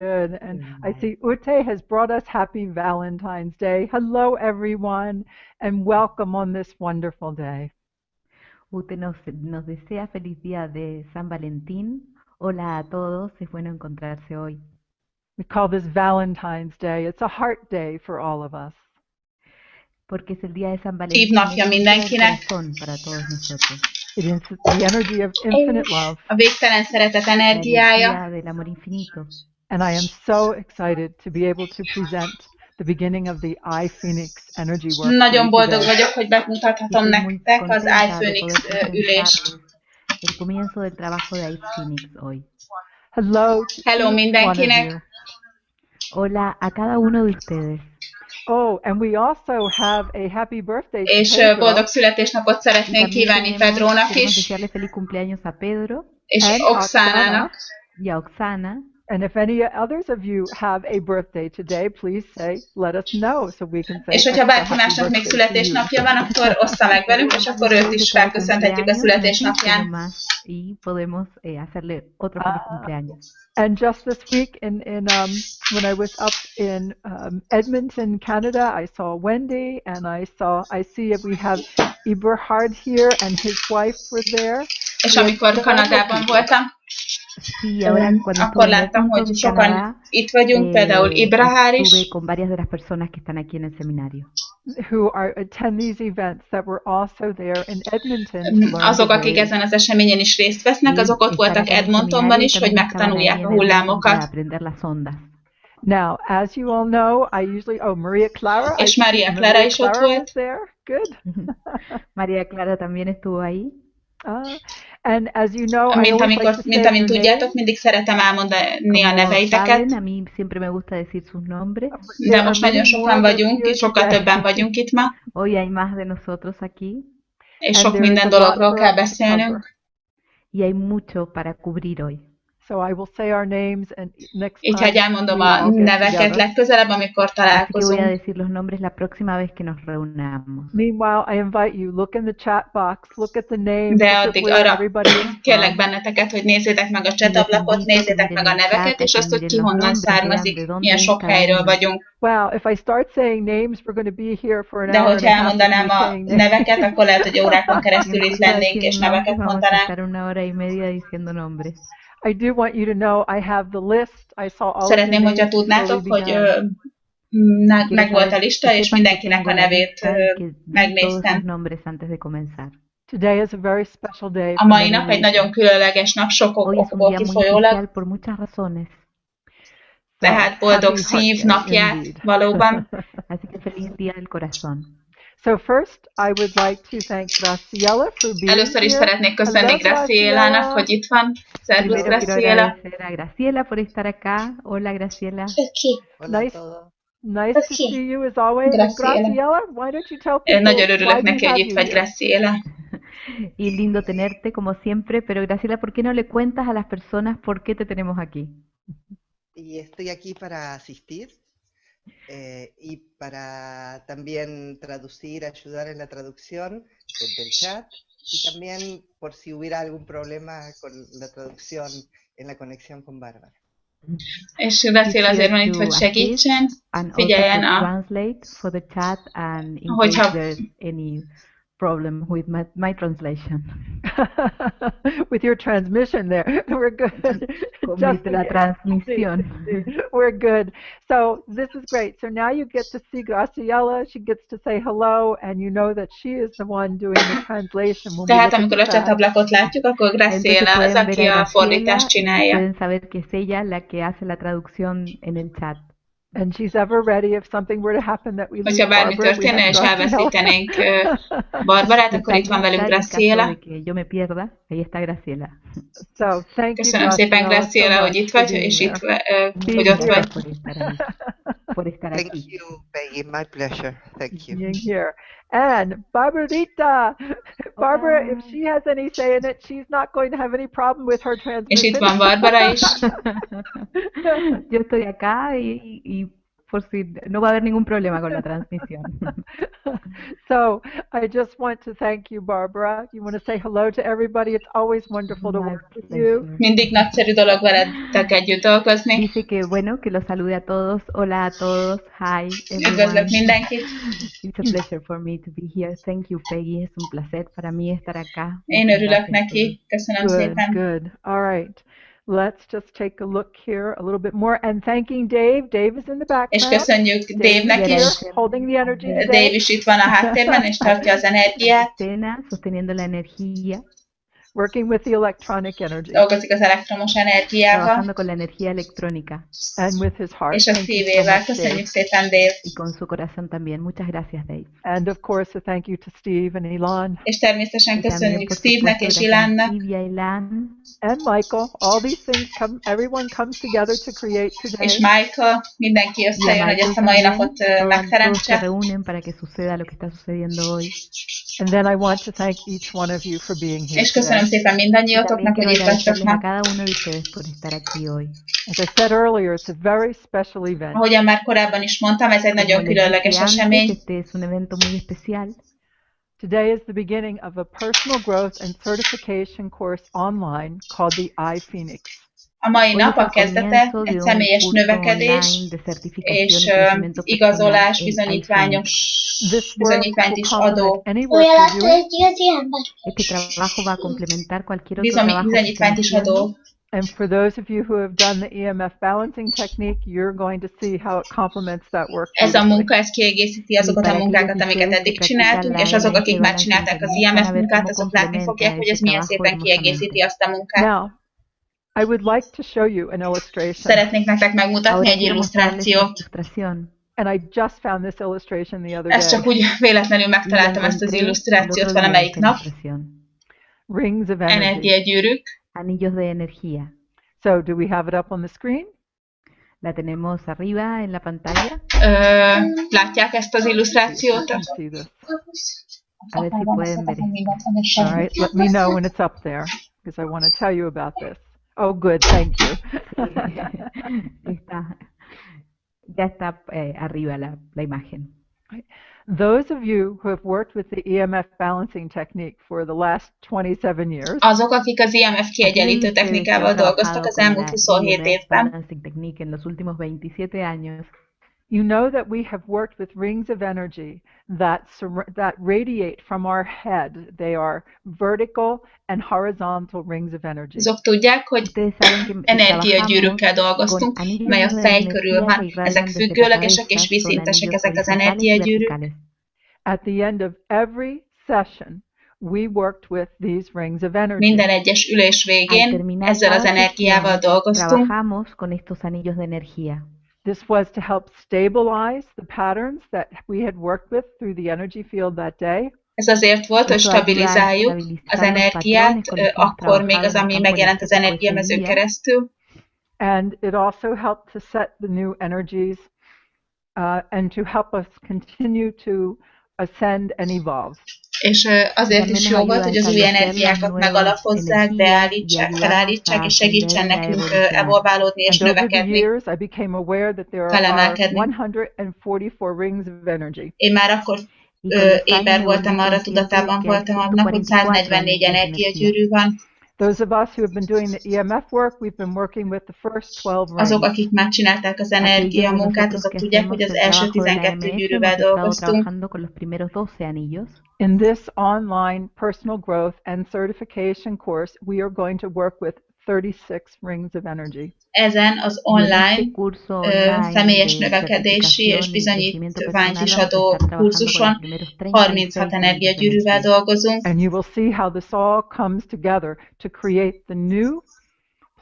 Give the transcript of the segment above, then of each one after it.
Good. And I see Ute has brought us happy Valentine's Day. Hello, everyone, and welcome on this wonderful day. Ute nos desea feliz día de San Valentín. Hola a todos, es bueno encontrarse hoy. We call this Valentine's Day. It's a heart day for all of us. Porque es el día de San Valentín, Napja es un día del mindenkinek. corazón para todos nosotros. It is the energy of infinite love. A végtelen szeretet La energiája. energía del amor infinito. And I am so excited to be able to present the beginning of the iPhoenix energy work. Nagyon boldog today. vagyok, hogy bemutathatom Estoy muy nektek az contenta de iPhoenix poder ülést. presentarles el comienzo del trabajo de iPhoenix hoy. Hello to Hello each one of mindenkinek. you. Hola a cada uno de ustedes. Oh, and we also have a happy birthday to És Pedro. boldog születésnapot Y szeretnénk también kívánni Pedrónak queremos is, desearle feliz cumpleaños a Pedro és And Oxánának. y a Oxana. And if any others of you have a birthday today, please let us know so we can say És hogyha extra bárki happy másnak még birthday to you. születésnapja van, akkor ossza meg velünk, és akkor őt is felköszönhetjük a születésnapján. Y podemos hacerle otro feliz cumpleaños. And just this week, when I was up in Edmonton, Canada, I saw Wendy, and I see we have Eberhard here, and his wife were there. És amikor Kanadában voltam, Sí, ahora cuando akkor estuve en láttam, Edmonton, hogy sokan Canadá, itt vagyunk, például Ibrahár is, estuve con varias de las personas que están aquí en el seminario. Who attend these events that were also there in Edmonton. To learn azok, the akik ways. ezen az eseményen is részt vesznek, azok ott voltak Edmontonban is, hogy megtanulják a hullámokat. Now, as you all know, I usually Maria Clara. És Maria Clara is ott Clara volt. was there. Good. María Clara también estuvo ahí. And as you know, I Mint always like to say amint your tudjátok, name. mindig szeretem elmondani a Como neveiteket, saben, a mí siempre me gusta decir sus nombres. de most nagyon sokan vagyunk, és sokkal többen vagyunk itt ma, Hoy hay más de nosotros aquí és sok minden dologról kell beszélnünk. y hay mucho para cubrir hoy. So I will say our names, and next Így, time hogy elmondom we a all get neveket together. legközelebb, amikor Así que voy a találkozunk. decir los nombres la próxima vez que nos reunamos. Meanwhile, I invite you, look in the chat box, look at the names, De look at addig where arra everybody is kérlek from. benneteket, hogy nézzétek meg a csetablapot, nézzétek meg a neveket, és azt, hogy ki honnan származik, milyen sok helyről vagyunk. Wow, if I start saying names, we're going to be here for an De hour and hogyha a half. elmondanám a saying names. neveket, akkor lehet, hogy órákon keresztül itt lennénk, és neveket Vamos a mondanánk. estar una hora y media diciendo nombres. I do want you to know I have the list. I saw all Szeretném, of hogyha the names before tudnátok, we hogy began. meg volt a lista, és mindenkinek a nevét Todos sus megnéztem. nombres antes de comenzar. Today is a very special day. A for mai many nap egy reasons. nagyon különleges nap, sok Hoy es un okból día muy kifolyólag, especial por muchas razones. tehát boldog Happy szív Heart Day, napját indeed. valóban. Así que feliz día del corazón. So first, I would like to thank Graciela for being Először is here. szeretnék köszönni Hello, Gracielának, hogy itt van. Szervusz, Primero quiero Graciela. agradecer a Graciela por estar acá. Hola, Graciela. Nice, nice to see you as always. Graciela. Graciela, why don't you tell people Nagyon why örülök we neki, hogy have itt you vagy, here? Graciela. Y lindo tenerte como siempre, pero Graciela, ¿por qué no le cuentas a las personas por qué te tenemos aquí? Y estoy aquí para asistir y para también traducir, ayudar en la traducción del chat y también por si hubiera algún problema con la traducción en la conexión con Bárbara. És Graciela azért van itt, hogy segítsen, And also figyeljen to a, translate for the chat and in Hogyha- case there's any problem with my translation. With your transmission there. We're good. Con Just la in case. transmisión. We're good. So this is great. So now you get to see Graciela. She gets to say hello, and you know that she is the one doing the translation. When we tehát look at amikor a the chat. csatablakot látjuk, akkor Graciela az, Entonces pueden aki ver a a fordítást Graciela y csinálja. pueden saber que es ella la que hace la traducción en el chat. And she's ever ready if something were to happen that we lose Hogyha bármi Barbara, we történne, have és Graciela. elveszítenénk Barbarát, akkor itt van velünk En caso Graciela. de que yo me pierda, ahí está Graciela. So thank you, Köszönöm szépen, Graciela, so hogy itt much for vagy, being és itt, there. hogy ott vagy. Por estar ahí, por estar Thank aquí. you, Peggy. My pleasure. Thank you. Being here. And Barbarita, Barbara, Hola. if she has any say in it, she's not going to have any problem with her És transmission. itt van Barbara is. Yo estoy acá y por si no va a haber ningún problema con la transmisión. So I just want to thank you, Barbara. You want to say hello to everybody? It's always wonderful to My work with you. pleasure. Mindig nagyszerű dolog veletek együtt dolgozni. Dice que bueno, que los salude a todos. Hola a todos. Hi, Üdvözlök everyone. mindenkit. It's a pleasure for me to be here. Thank you, Peggy. Es un placer para mí estar acá. Én Muchas örülök gracias, neki. Peggy. Köszönöm Good, szépen. good. All right. Let's just take a look here a little bit more. And thanking Dave. Dave is in the És background. köszönjük Dave-nek Here, is. holding the energy Dave today. is itt van a háttérben, és tartja az energiát. Escena, sosteniendo la energía, Working with the electronic energy Dolgozik az elektromos energiával. trabajando con la energía electrónica and with his heart. És a Thank you so szívével. much, Dave. Köszönjük szépen, Dave. y con su corazón también. Muchas gracias, Dave. And of course, a thank you to Steve and Elon És természetesen Y también, köszönjük por Steve-nek supuesto, és gracias a Ilánnak. Steve y a Ilan. and Michael. All these things come, everyone comes together to create today. És Michael, mindenki Y a összejön, hogy Michael ezt a mai también. napot Todos se megteremtse. reúnen para que suceda lo que está sucediendo hoy. And then I want to thank each one of you for being here És köszönöm today. szépen Y también mindannyiótoknak, hogy quiero itt vagytok agradecerles a ma. cada uno de ustedes por estar aquí hoy. As I said earlier, it's a very special event. Ahogyan már korábban is mondtam, ez egy nagyon Como les különleges dije antes, esemény. este es un evento muy especial. Today is the beginning of a personal growth and certification course online called the iPhoenix. A mai Hoy nap es a el kezdete comienzo de egy un személyes curso növekedés online de certificación és y crecimiento personal, igazolás, el bizonyítványos, This work bizonyítványt will is complement adó, any work you're doing, Este trabajo va a complementar cualquier otro trabajo que estén bizonyítványt is haciendo. adó. and for those of you who have done the EMF balancing technique, you're going to see how it complements that work. Ez a beautifully. munka, ez kiegészíti azokat a munkákat, amiket eddig csináltunk, és azok, akik már csinálták az IMF munkát, azok látni fogják, hogy ez milyen szépen kiegészíti azt a munkát. Now, I would like to show you an illustration, Szeretnék nektek megmutatni Ahora egy quiero mostrarles una illusztrációt. ilustración. and I just found this illustration the other Ezt csak day. úgy véletlenül Y la megtaláltam ezt az encontré el illusztrációt otro día, valamelyik esta nap. ilustración. Rings of energy. Energiagyűrűk. Anillos de energía. So, do we have it up on the screen? La tenemos arriba en la pantalla. Látják ezt az illusztrációt? You can see this. A ver si pueden ver esto. All right, let me know when it's up there because I want to tell you about this. Oh, good, thank you. Ya está arriba la imagen. Those of you who have worked with the EMF balancing technique for the last 27 years, Azok, akik az IMF kiegyenlítő Aquellos que technikával han dolgoztak az trabajado elmúlt con la 27 IMF évben, Balancing Technique en los últimos 27 años, you know that we have worked with rings of energy that radiate from our head. They are vertical and horizontal rings of energy. azok tudják, hogy ustedes saben que energiagyűrűkkel trabajamos dolgoztunk, con anillos mely a de fej körül energía van. que irradian Ezek desde függőlegesek la és cabeza, son vízszintesek anillos ezek az horizontales y energiagyűrűk. verticales. At the end of every session, we worked with these rings of energy. Minden egyes ülés Al végén terminar ezzel az cada energiával sesión, dolgoztunk. trabajamos con estos anillos de energía. This was to help stabilize the patterns that we had worked with through the energy field that day. Ez azért volt, hogy Esto ayuda a stabilizáljuk az estabilizar los energiát, patrones con los que hemos akkor még az, trabajado en ami el campo megjelent az energético ese energiamezőn día. keresztül. And it also helped to set the new energies and to help us continue to ascend and evolve. És azért También is nos jó volt, ayuda a hogy az új establecer las energiákat nuevas megalapozzák, energías y beállítsák, ayudarnos felállítsák, a és segítsen ascender y a nekünk evolucionar. evolválódni és And over the növekedni. years, I became aware that there are Felemelkedni. 144 rings of energy. Én már akkor Y con los años éber me voltam volví arra, consciente tudatában que hay voltam annak, hogy 144 anillos de energía. energiagyűrű van. Those of us who have been doing the EMF work, we've been working with the first 12 rings. Azok, akik már csinálták az Aquellos de energia munkát, nosotros azok que tudják, hacemos hogy az el első trabajo de la 12 AMF gyűrűvel hemos estado dolgoztunk. trabajando con los primeros 12 anillos. In this online personal growth and certification course, we are going to work with 36 rings of energy. Ezen az Y en este online curso online személyes de növekedési és certificación y crecimiento bizonyítványt personal is vamos a adó estar trabajando con kurzuson los primeros 36 36 anillos de energiagyűrűvel energía. dolgozunk, And you will see how this all comes together to create the new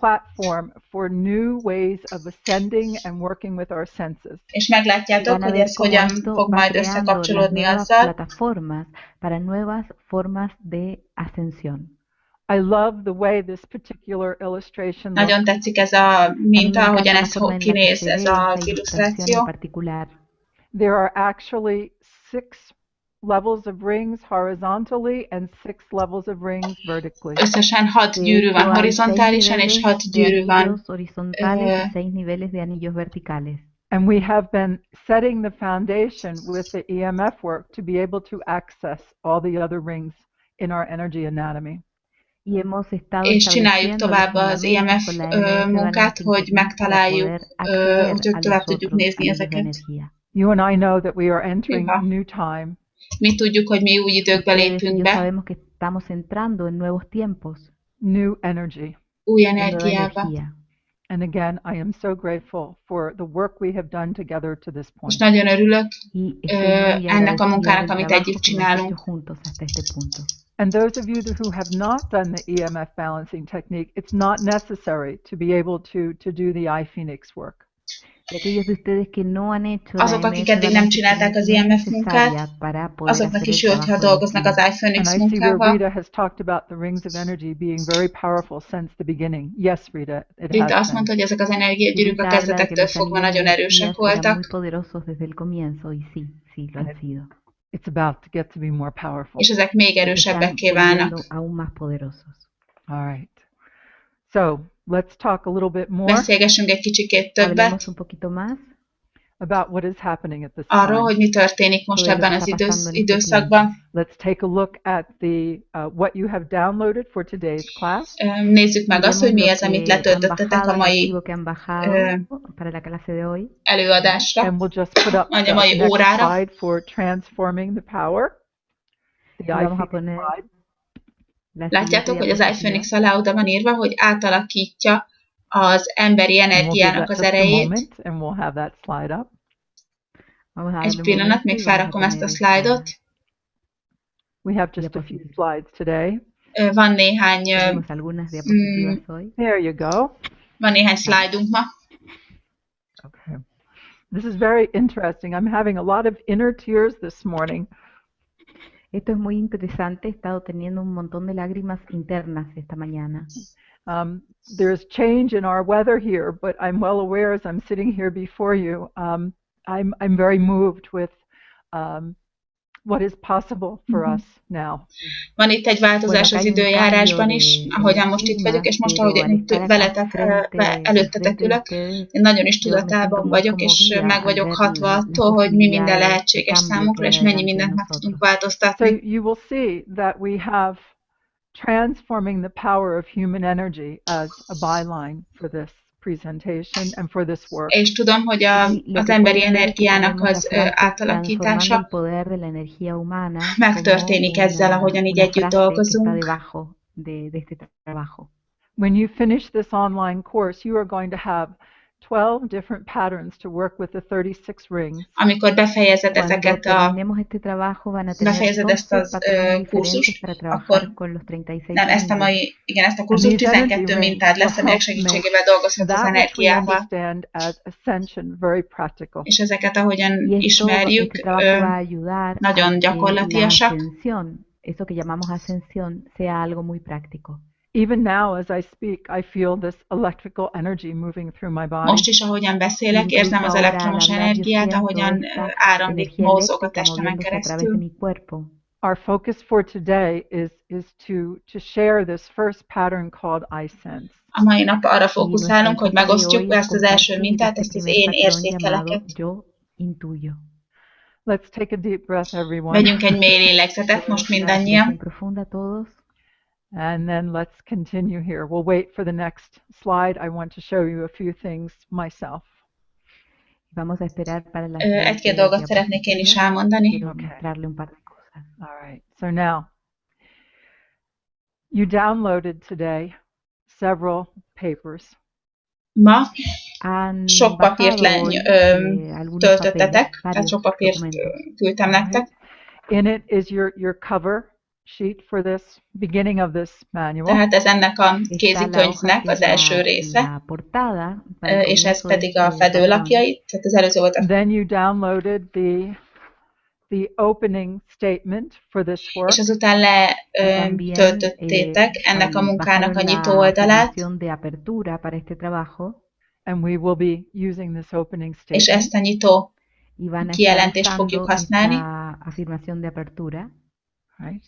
platform for new ways of ascending and working with our senses. és meglátjátok, Van a hogy ver ez cómo hogyan esto fog va majd creando las összekapcsolódni nuevas azzal. plataformas para nuevas formas de ascensión. I love the way this particular illustration Nagyon looks. tetszik ez a A mí me minta, encanta ahogyan la ez forma en la que kinéz, se ez ve az esta ilustración en illusztráció. particular. There are actually 6 levels of rings horizontally and 6 levels of rings vertically. Összesen 6 De gyűrű hecho, van hay 6 horizontálisan, és 6 niveles de gyűrű van anillos horizontales y eh, 6 niveles de anillos verticales. And we have been setting the foundation with the EMF work to be able to access all the other rings in our energy anatomy. Y hemos estado És csináljuk estableciendo tovább los az fundamentos IMF con la herencia munkát, balancing hogy technique para megtaláljuk, poder acceder hogy a tovább los tudjuk otros nézni anillos de ezeket. energía. You and I know that we are entering Hűha. new time. Mi tudjuk, hogy mi új időkbe Ustedes y lépünk yo be, sabemos que estamos entrando en nuevos tiempos, New energy. új en nueva energiába. energía. And again, I am so grateful for the work we have done together to this Most point. nagyon örülök Y estoy muy ennek a agradecida munkának, del amit trabajo együtt que hemos csinálunk. hecho juntos hasta este punto. And those of you who have not done the EMF balancing technique, it's not necessary to be able to do the iPhoenix work. Y aquellos de ustedes que no han hecho la Azok, akik EMF eddig nem balancing csinálták az technique no es IMF munkát, necesaria para poder azoknak hacer is el jó, hogyha trabajo de dolgoznak az limpieza. And iPhoenix I see where munkával. Rita has talked about the rings of energy being very powerful since the beginning. Yes, Rita, it Rita has azt been. mondta, hogy ezek az Y energiagyűrűk a Rita habla de que kezdetektől los fogva anillos de nagyon erősek energía eran muy voltak, poderosos desde el comienzo, y sí, sí, lo han sido. It's about to get to be more powerful. és ezek még Y se están erősebbekké válnak. volviendo aún más poderosos. All right. So let's talk a little bit more Beszélgessünk egy kicsikét Hablemos többet un poquito más about what is happening at this arról, time. hogy mi történik most sobre lo ebben que az está pasando en este időszakban. Let's take a look at the what you have downloaded for today's class. Nézzük meg azt, hogy mi Miremos az, lo amit que han letöltöttetek a bajado, el mai archivo que han bajado para la clase de hoy. előadásra, And we'll just put up vagy a the mai next órára. slide for transforming the power. The Y vamos a iPhoenix poner slide. la Látjátok, hogy az siguiente iPhoenix alá oda van írva, hogy átalakítja az emberi And we'll give energiának that az just a erejét. moment, and we'll have that slide up. Vamos a Egy darle un pillanat, momento még y vamos a felrakom ezt a poner szlájdot. We have just a few slides today. Van néhány, Tenemos algunas diapositivas hoy. There you go. van néhány szlájdunk ma. Okay. This is very interesting. I'm having a lot of inner tears this morning. Esto es muy interesante. He estado teniendo un montón de lágrimas internas esta mañana. There's change in our weather here, but I'm well aware as I'm sitting here before you, I'm very moved with what is possible for us now. Van itt egy változás az időjárásban is, ahogyan most itt vagyok, és most, ahogy én itt veletek, előttetek ülök, én nagyon is tudatában vagyok, és meg vagyok hatva attól, hogy mi minden lehetséges számunkra, és mennyi mindent meg tudunk So változtatni. you will see that we have transforming the power of human energy as a byline for this presentation and for this work. És tudom, hogy az emberi energiának az átalakítása megtörténik ezzel, ahogyan így együtt dolgozunk. When you finish this online course, you are going to have 12 different patterns to work with the 36 rings. Amikor befejezed ezeket befejezed ezt az kurzust, akkor nem ezt a mai, igen, ezt a kurzust 12 mintád lesz, amelyek segítségével dolgozhatsz az energiával. És ezeket, ahogyan ismerjük, nagyon gyakorlatiasak. Eso que llamamos ascensión sea algo muy práctico. Even now, as I speak, I feel this electrical energy moving through my body. Most is, ahogyan beszélek, érzem az elektromos energiát, ahogyan áramlik, mozog a testemen keresztül. Our focus for today is to share this first pattern called I sense. A mai nap arra fókuszálunk, hogy megosztjuk ezt az első mintát, ezt az én érzékeleket. Let's take a deep breath, everyone. Vegyünk egy mély lélegzetet most mindannyian. And then let's continue here. We'll wait for the next slide. I want to show you a few things myself. Egy-két dolgot szeretnék én is elmondani. Okay. All right. So now, you downloaded today several papers. Ma sok papírt töltöttetek, tehát sok papírt küldtem nektek. In it is your cover sheet for this beginning of this manual. Tehát ez ennek a kézikönyvnek az első része, és ez pedig a fedőlapjai, tehát az előző volt a... Then you downloaded the opening statement for this work. És azután letöltöttétek ennek a munkának a nyitó oldalát, and we will be using this opening statement. És ezt a nyitó kijelentést fogjuk használni. Right.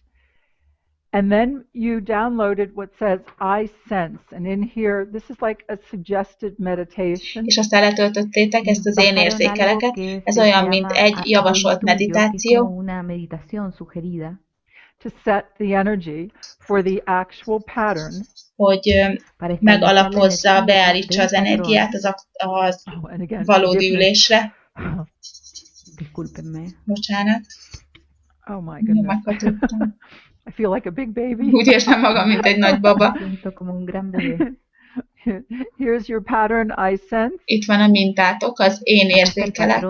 And then you downloaded what says I sense, and in here, this is like a suggested meditation. És aztán letöltöttétek ezt az én érzékeleket. Ez olyan, mint egy javasolt meditáció. To set the energy for the actual pattern. Hogy megalapozza, beállítsa az energiát az valódi ülésre. Bocsánat. Oh my goodness. I feel like a big baby. Úgy érzem magam, mint egy nagy baba. Here's your pattern, I sense. Itt van a mintátok, az én érzékelek.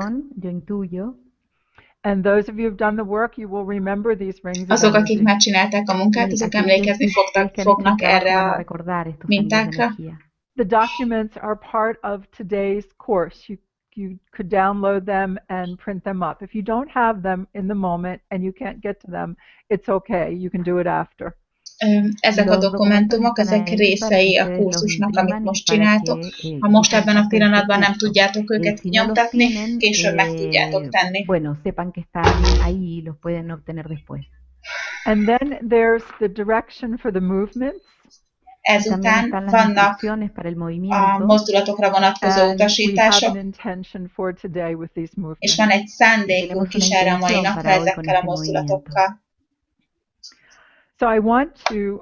And those of you who've done the work, you will remember these rings. Azok, akik már csinálták a munkát, azok emlékezni fognak erre a mintákra. The documents are part of today's course. You could download them and print them up. If you don't have them in the moment and you can't get to them, it's okay. You can do it after. Ezek a dokumentumok, ezek részei a kurzusnak, amit most csináltok. Ha most ebben a pillanatban nem tudjátok őket nyomtatni, később meg tudjátok tenni. And then there's the direction for the movements. Ezután vannak a mozdulatokra vonatkozó utasítások, és van egy szándékunk is erre a mai napra ezekkel a mozdulatokkal. So I want to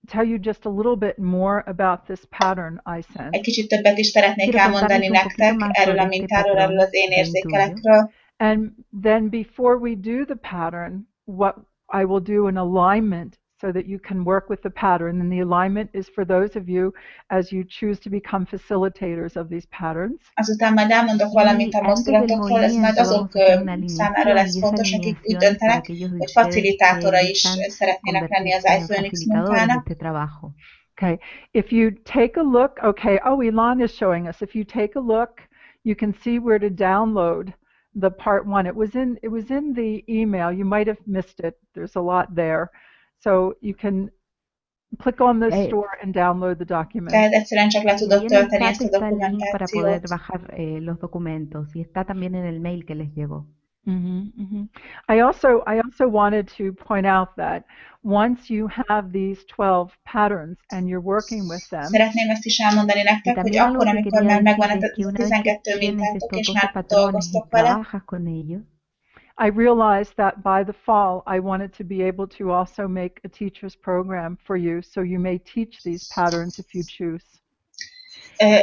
tell you just a little bit more about this pattern I sense. Egy kicsit többet is szeretnék elmondani nektek erről a mintáról, erről az én érzékelekről. And then before we do the pattern, what I will do an alignment so that you can work with the pattern. And the alignment is for those of you as you choose to become facilitators of these patterns. Azután majd elmondok valamit a mozdulatokról, ez majd azok számára lesz fontos, akik úgy döntenek, hogy facilitátora is szeretnének lenni az iPhoenix munkának. Okay, if you take a look, okay, Ilan is showing us. If you take a look, you can see where to download the part one. It was in the email. You might have missed it. There's a lot there. So you can click on the store and download the document. Tehát egyszerűen csak le tudod tölteni ezt a dokumentációt. Para poder bajar los documentos y está también en el mail que les llegó. I also wanted to point out that once you have these 12 patterns and you're working with them. Szeretném ezt is elmondani nektek, hogy akkor, amikor már megvan ez a 12 mintátok és már dolgoztok vele. I realized that by the fall, I wanted to be able to also make a teacher's program for you, so you may teach these patterns if you choose.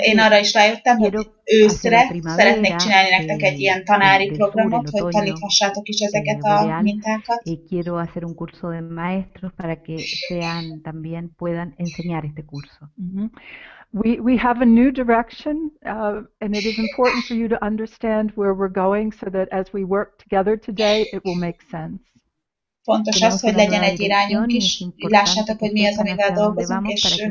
Én arra is rájöttem, hogy őszre szeretnék csinálni nektek egy ilyen tanári programot, hogy taníthassátok is ezeket a mintákat. Quiero hacer un curso de maestros para que también puedan enseñar este curso. We have a new direction, and it is important for you to understand where we're going so that as we work together today, it will make sense. Fontos az, hogy legyen egy irányunk is, lássátok, hogy mi az, amivel dolgozunk, és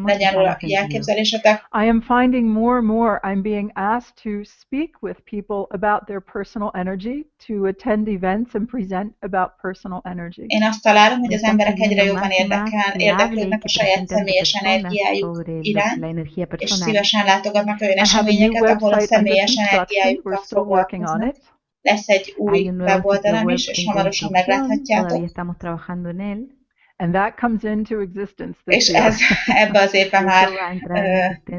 legyen róla elképzelésetek. I am finding more and more I'm being asked to speak with people about their personal energy, to attend events and present about personal energy. Én azt találom, hogy az emberek egyre jobban érdeklődnek a saját személyes energiájuk iránt, és szívesen látogatnak olyan eseményeket, ahol a személyes energiájukkal foglalkoznak. Lesz egy új weboldalam is, és hamarosan megláthatjátok. And that comes into existence és ez ebbe az évben már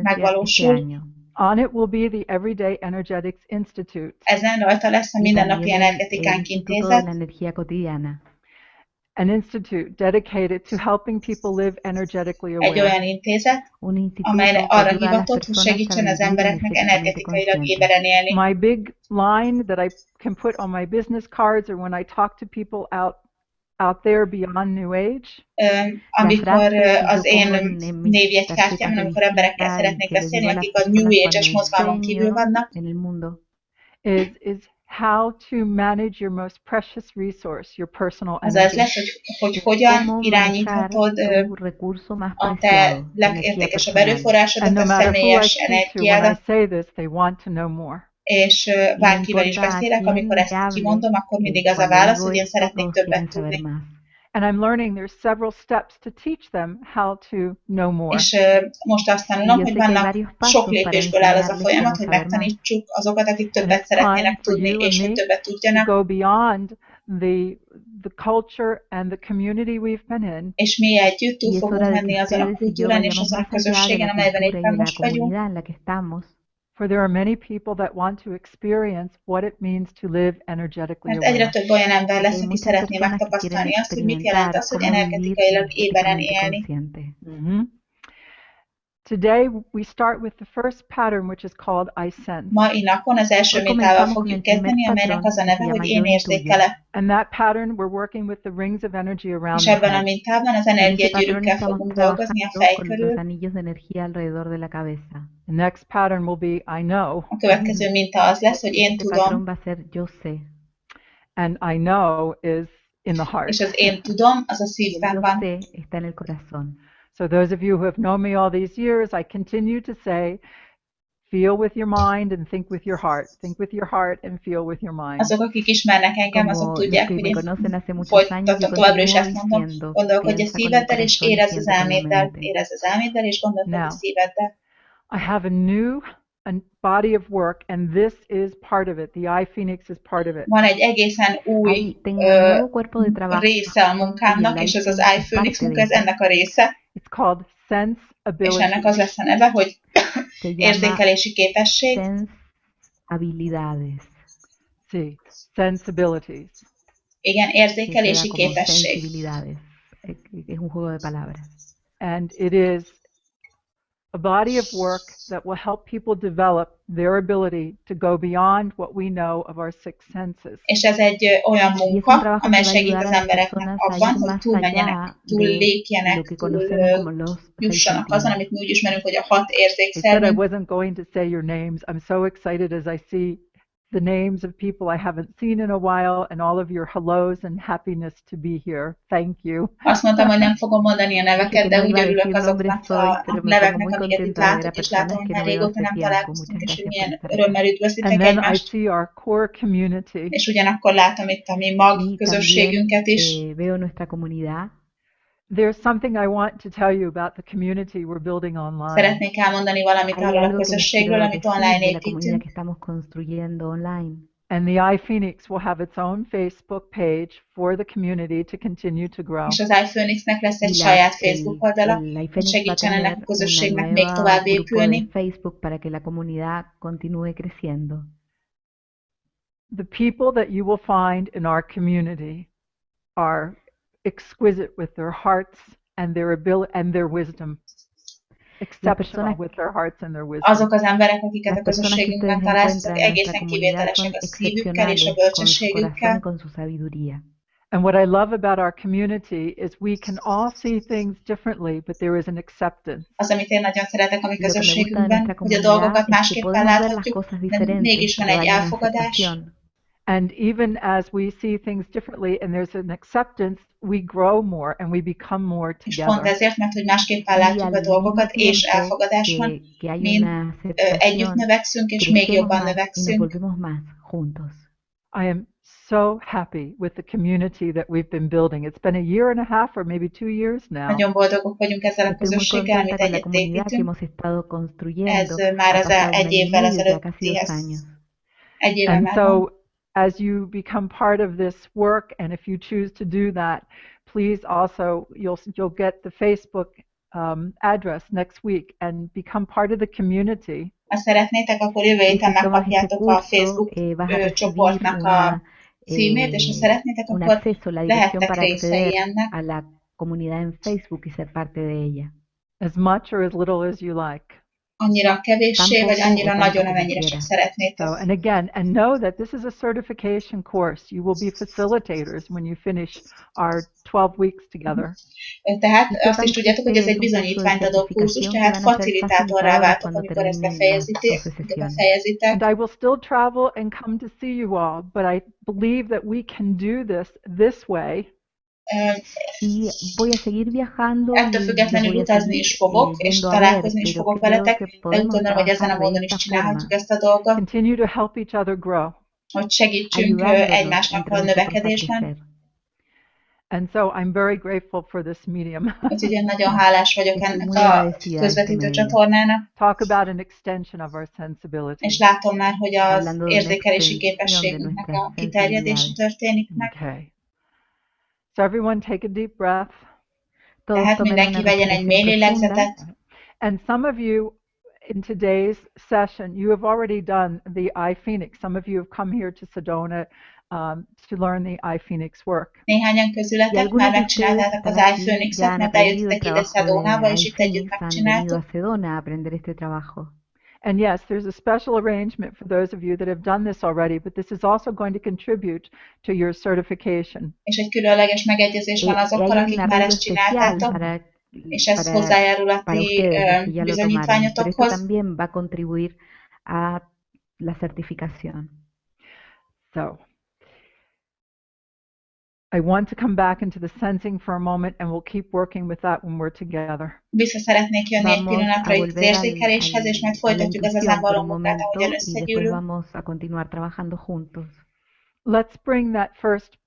megvalósul. On it will be the Everyday Energetics Institute. Ezen rajta lesz a mindennapi energetikánk intézet. An institute dedicated to helping people live energetically aware. Egy olyan intézet, amely arra hivatott, hogy segítsen az embereknek energetikailag éberen élni. My big line that I can put on my business cards or when I talk to people out there beyond New Age. Amikor az én névjegykártyám, amikor emberekkel szeretnék beszélni, akik a New Age-es mozgalmon kívül vannak, is how to manage your most precious resource, your personal energy. Az lesz, hogy hogyan irányíthatod a te legértékesebb erőforrásodat, a személyes energiádat. És bárkivel is beszélek, amikor ezt kimondom, akkor mindig az a válasz, hogy én szeretnék többet tudni. And I'm learning there's several steps to teach them how to know more. És most azt tanulom, hogy vannak sok lépésből áll az a folyamat, hogy megtanítsuk azokat, akik többet szeretnének tudni, és hogy többet tudjanak. Go beyond the culture and the community we've been in. És mi együtt túl fogunk menni azon a kultúrán és azon a közösségen, amelyben éppen most vagyunk. For there are many people that want to experience what it means to live energetically Mert egyre aware. több olyan ember lesz, aki szeretné megtapasztalni azt, hogy mit jelent az, hogy energetikailag éberen élni. Mm-hmm. Today we start with the first pattern, which is called I sense. Mai napon az első mintával fogjuk kezdeni, amelynek az a neve, hogy én érzékelek. And that pattern we're working with the rings of energy around És the ebben a head. mintában az energiagyűrűkkel fogunk dolgozni a fej körül. The next pattern will be I know. A következő minta az lesz, hogy én tudom. And I know is in the heart. És az én tudom, az a szívben van. So those of you who have known me all these years, I continue to say, feel with your mind and think with your heart. Think with your heart and feel with your mind. Azok, akik ismernek engem, azok tudják, hogy én folytatom továbbra is ezt mondom. Gondolkodj a szíveddel, és érezd az elméddel. Érezd az elméddel, és gondolkodj a szíveddel. I have a new body of work, and this is part of it. The iPhoenix is part of it. Van egy egészen új része a munkámnak, és ez az iPhoenix munka, ez ennek a része. It's called sensibility. És ennek az lesz a neve, hogy érzékelési képesség. Sí, sensibilities. Igen, érzékelési képesség. And it is a body of work that will help people develop their ability to go beyond what we know of our six senses. És ez egy olyan munka, amely segít az embereknek abban, hogy túlmenjenek, túllépjenek, jussanak azon, amit mi úgy ismerünk, hogy a 6 érzékszervünk. I wasn't going to say your names. I'm so excited as I see the names of people I haven't seen in a while and all of your hellos and happiness to be here. Thank you. Azt mondtam, hogy nem fogom mondani a neveket, de úgy örülök azoknak a neveknek, amiket itt látok, és látom, hogy már régóta nem találkoztunk, és hogy milyen örömmel üdvözlitek egymást. And then I see our core community. És ugyanakkor látom itt a mi mag közösségünket is. There's something I want to tell you about the community we're building online. Szeretnék elmondani valamit arról a közösségről, amit online építünk. And the iPhoenix will have its own Facebook page for the community to continue to grow. És az iPhoenixnek lesz egy saját Facebook oldala, hogy segítsen ennek a közösségnek még tovább épülni. The people that you will find in our community are exquisite with their hearts and their ability and their wisdom. Exceptional with their hearts and their wisdom. Azok az emberek, akiket a közösségünkben találsz, egészen kivételesek a szívükkel és a bölcsességükkel. And what I love about our community is we can all see things differently, but there is an acceptance. Az, amit én nagyon szeretek a mi közösségünkben, hogy a dolgokat másképpen láthatjuk, de mégis van egy elfogadás. And even as we see things differently and there's an acceptance, we grow more and we become more together. És pont ezért, mert hogy másképpen látjuk a dolgokat, és elfogadás van, mind együtt növekszünk, és még jobban növekszünk. I am so happy with the community that we've been building. It's been a year and a half or maybe 2 years now. Nagyon boldogok vagyunk ezzel a közösséggel, amit együtt építünk. Ez már az egy évvel ezelőttihez. Egy éve már van. As you become part of this work, and if you choose to do that, please also, you'll get the Facebook address next week and become part of the community. Ha szeretnétek, akkor jövő héten megkapjátok a Facebook csoportnak a címét, és ha szeretnétek, akkor lehettek részei ennek. As much or as little as you like. Annyira kevéssé, vagy annyira nagyon, amennyire csak szeretnétek. And again, and know that this is a certification course. You will be facilitators when you finish our 12 weeks together. Tehát azt is tudjátok, hogy ez egy bizonyítványt adó kurzus, tehát facilitátorrá váltok, amikor ezt befejezitek. And I will still travel and come to see you all, but I believe that we can do this way. Ettől függetlenül utazni is fogok, és találkozni is fogok veletek, de úgy gondolom, hogy ezen a módon is csinálhatjuk ezt a dolgot, continue to help each other grow. Hogy segítsünk egymásnak a növekedésben. And so I'm very grateful for this medium. Úgyhogy én nagyon hálás vagyok ennek a közvetítő csatornának. Talk about an extension of our sensibility. És látom már, hogy az érzékelési képességünknek a kiterjedése történik meg. Okay. So everyone take a deep breath. Tehát mindenki vegyen egy mély lélegzetet. And some of you in today's session, you have already done the iPhoenix. Some of you have come here to Sedona to learn the iPhoenix work. Néhányan közületek már megcsináltátok az iPhoenix-et, mert eljöttek ide Sedónába, és itt együtt megcsináltuk. And yes, there's a special arrangement for those of you that have done this already, but this is also going to contribute to your certification. És egy különleges megegyezés van azokkal, akik már ezt csináltátok, és ez hozzájárul a ti bizonyítványotokhoz. También va a contribuir a la certificación. So, I want to come back into the sensing for a moment, and we'll keep working with that when we're together. Vissza szeretnék jönni egy pillanatra itt az érzékeléshez, és majd folytatjuk az ezen való munkát, ahogyan összegyűlünk. Vamos a continuar trabajando juntos. Let's bring that first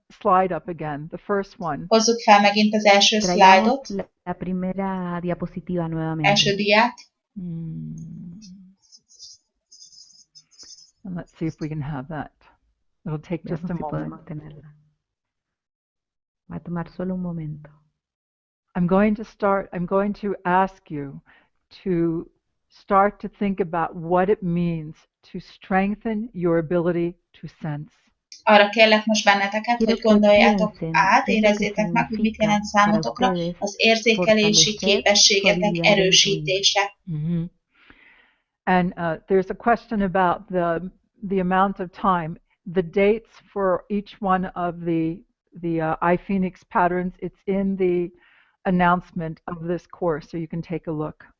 slide up again, the first one. Hozzuk fel megint az első szlájdot. La primera diapositiva nuevamente. Első diát. And let's see if we can have that. It'll take just a moment. Va a tomar solo un momento. I'm going to ask you to start to think about what it means to strengthen your ability to sense. Arra kérlek most benneteket, hogy gondoljátok át, érezzétek meg, hogy mit jelent számotokra az érzékelési képességetek erősítése. Mm-hmm. And there's a question about the amount of time. The dates for each one of the iPhoenix patterns, it's in the announcement of this course, so you can take a look.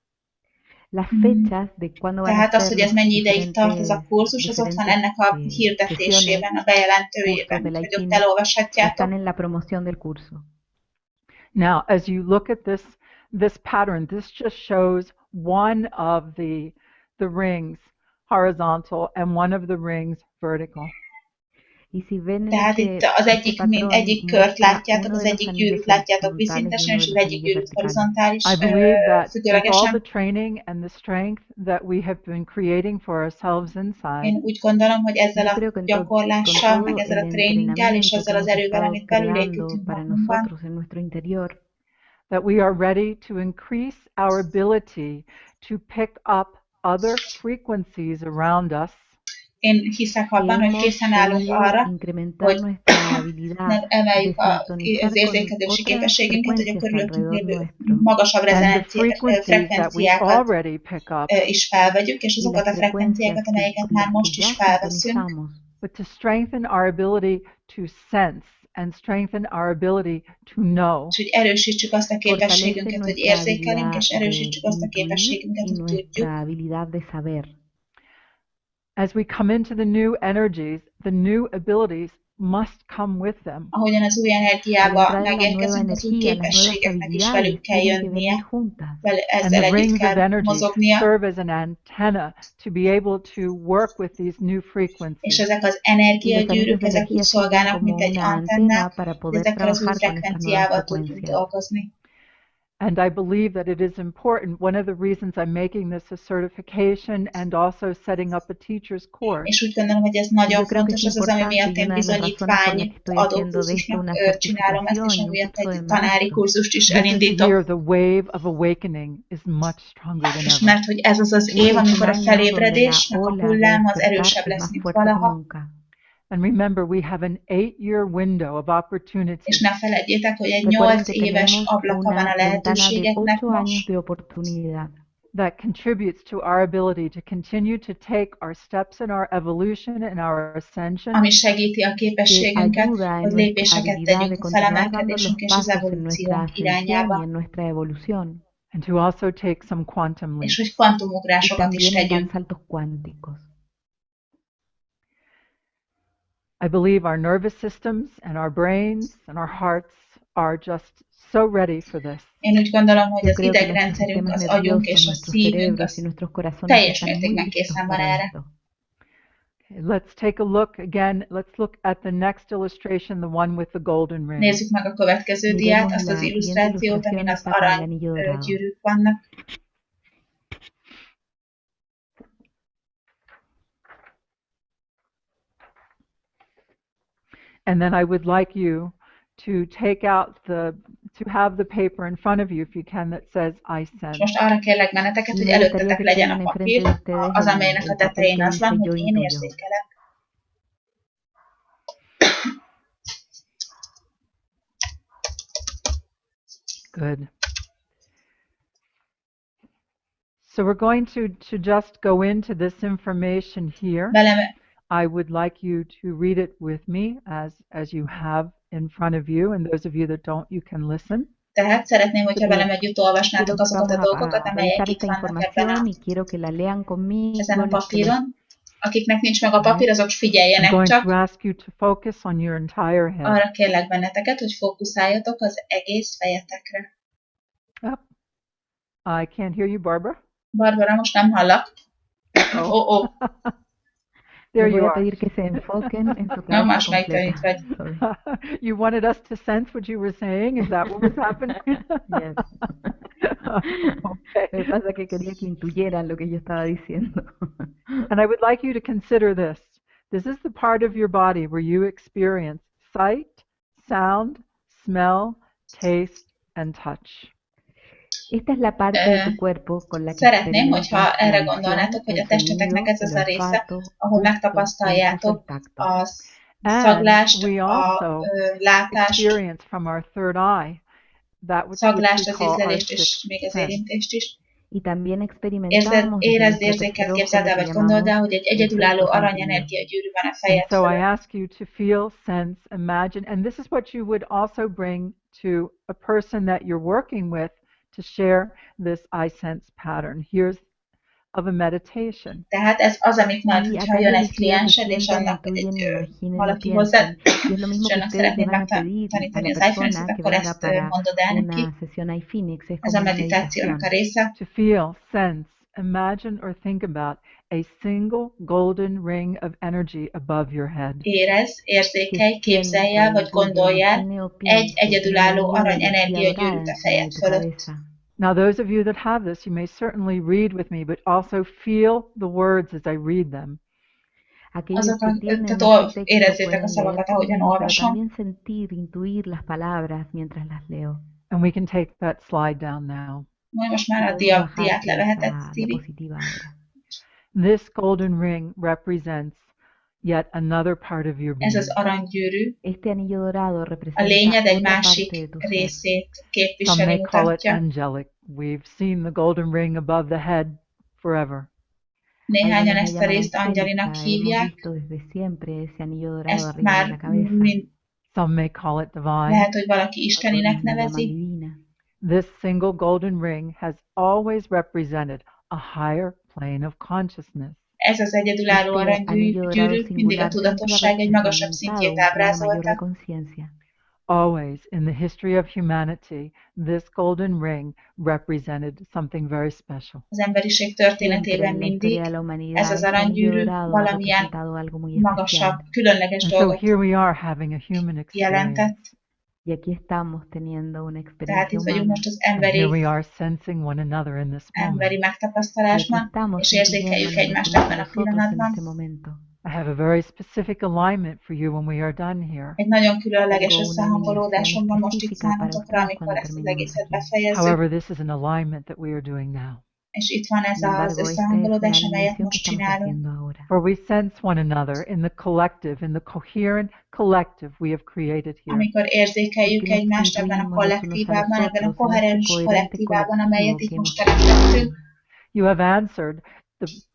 Las fechas de cuándo van a Tehát az, hogy ez mennyi ideig tart ez a kurzus, az ott van ennek a hirdetésében, a bejelentőjében, hogy ott elolvashatjátok. Están en la promoción del curso. Now, as you look at this pattern, this just shows one of the rings horizontal and one of the rings vertical. Tehát itt az egyik kört látjátok, az egyik gyűrűt látjátok viszintesen, és az egyik gyűrűt horizontális függőlegesen. Én úgy gondolom, hogy ezzel a gyakorlással, meg ezzel a tréninggel, és azzal az erővel, amit belül építünk magunkban, that we are ready to increase our ability to pick up other frequencies around us. Én hiszek abban, hogy készen állunk arra, hogy emeljük az érzékelősi képességünket, hogy a körülöttünk lévő magasabb frekvenciákat is felvegyük, és azokat a frekvenciákat, amelyeket már most is felveszünk. But to strengthen our ability to sense and strengthen our ability to know. És hogy erősítsük azt a képességünket, hogy érzékelünk, és erősítsük azt a képességünket, hogy tudjuk. As we come into the new energies, the new abilities must come with them. Ahogyan az új energiába megérkezünk, az új képességeknek is velük kell jönnie, ezzel együtt kell mozognia. Serve as an antenna to be able to work with these new frequencies. És ezek az energiagyűrűk, ezek úgy szolgálnak, mint egy antenna, ezekkel az új frekvenciával tudjuk dolgozni. And I believe that it is important. One of the reasons I'm making this a certification and also setting up a teacher's course. És úgy gondolom, hogy ez nagyon fontos, az, ami miatt én bizonyítvány adókurzusnak csinálom ezt, és amiatt egy tanári kurzust is elindítok. The wave of awakening is much stronger than ever. Mert hogy ez az év, amikor a felébredésnek a hullám az erősebb lesz, mint valaha. And remember, we have an 8-year window of opportunity. És ne feledjétek, hogy egy 8 éves ablaka van a lehetőségeknek most. That contributes to our ability to continue to take our steps in our evolution and our ascension. Ami segíti a képességünket, hogy lépéseket tegyünk a felemelkedésünk és az evolúciónk irányába. And to also take some quantum leaps. És hogy kvantumugrásokat is tegyünk. I believe our nervous systems and our brains and our hearts are just so ready for this. Én úgy gondolom, hogy az idegrendszerünk, az agyunk és a szívünk az teljes mértékben készen van erre. Let's take a look again. Let's look at the next illustration, the one with the golden ring. Nézzük meg a következő diát, azt az illusztrációt, amin az arany gyűrűk vannak. And then I would like you to take out to have the paper in front of you, if you can, that says I sense. Most arra kérlek benneteket, hogy előttetek legyen a papír, az amelynek a tetején az van, hogy én érzékelek. Good. So we're going to just go into this information here. I would like you to read it with me as you have in front of you, and those of you that don't, you can listen. Tehát szeretném, hogyha velem együtt olvasnátok azokat a dolgokat, amelyek itt vannak ebben ezen a papíron. Akiknek nincs meg a papír, azok figyeljenek csak. Arra kérlek benneteket, hogy fókuszáljatok az egész fejetekre. I can't hear you, Barbara. Barbara, most nem hallak. Oh. There you are. No, más megtanít vagy. You wanted us to sense what you were saying? Is that what was happening? Yes. Okay. Me pasa que quería que intuyeran lo que yo estaba diciendo. And I would like you to consider this. This is the part of your body where you experience sight, sound, smell, taste, and touch. Esta es la parte de tu cuerpo con la que szeretném, hogyha erre gondolnátok, hogy a testeteknek ez az a része, ahol megtapasztaljátok a szaglást, a látást, szaglást, az ízlelést és még az érintést is. Érzékelt, képzeld el, vagy gondold el, hogy egy egyedülálló aranyenergia gyűrű van a fejed fölött. So I ask you to feel, sense, imagine, and this is what you would also bring to a person that you're working with to share this I sense pattern. Here's of a meditation. Tehát ez az, amit majd, hogyha jön egy kliensed, és annak valaki hozzá, és annak szeretnéd megtanítani az iPhoenix-et, akkor ezt mondod el neki. Ez a meditációnak a része. To feel, sense, imagine or think about a single golden ring of energy above your head. Érezd, érzékelj, képzelj el, vagy gondolj el egy egyedülálló aranyenergia gyűrűt a fejed fölött. Now, those of you that have this, you may certainly read with me, but also feel the words as I read them. Tehát érezzétek a szavakat, ahogyan olvasom. And we can take that slide down now. Most már a diát leveheted, Stevie. This golden ring represents yet another part of your being. Ez az aranygyűrű a lényed egy másik részét képviseli, Some may call it mutatja. angelic. We've seen the golden ring above the head forever. Néhányan ezt a részt angyalinak hívják. Ezt már Some may call it divine. lehet, hogy valaki isteninek nevezi. This single golden ring has always represented a higher plane of consciousness. Ez az egyedülálló aranygyűrű mindig a tudatosság egy magasabb szintjét ábrázolta. Always in the history of humanity, this golden ring represented something very special. Az emberiség történetében mindig ez az aranygyűrű valamilyen magasabb, különleges dolgot So here we are having a human experience. jelentett. Y aquí estamos teniendo una Tehát experiencia itt vagyunk humana. most az And here emberi we are sensing one another in this emberi moment. megtapasztalásban, és érzékeljük egymást ebben a pillanatban. I have a very specific alignment for you when we are done here. Egy nagyon különleges összehangolódásom van most itt számotokra, amikor ezt az egészet befejezzük. However, this is an alignment that we are doing now. És itt van ez az összehangolódás, amelyet most csinálunk. For we sense one another in the collective, in the coherent collective we have created here. Amikor érzékeljük egymást ebben a kollektívában, ebben a koherens kollektívában, amelyet itt most teremtettünk. You have answered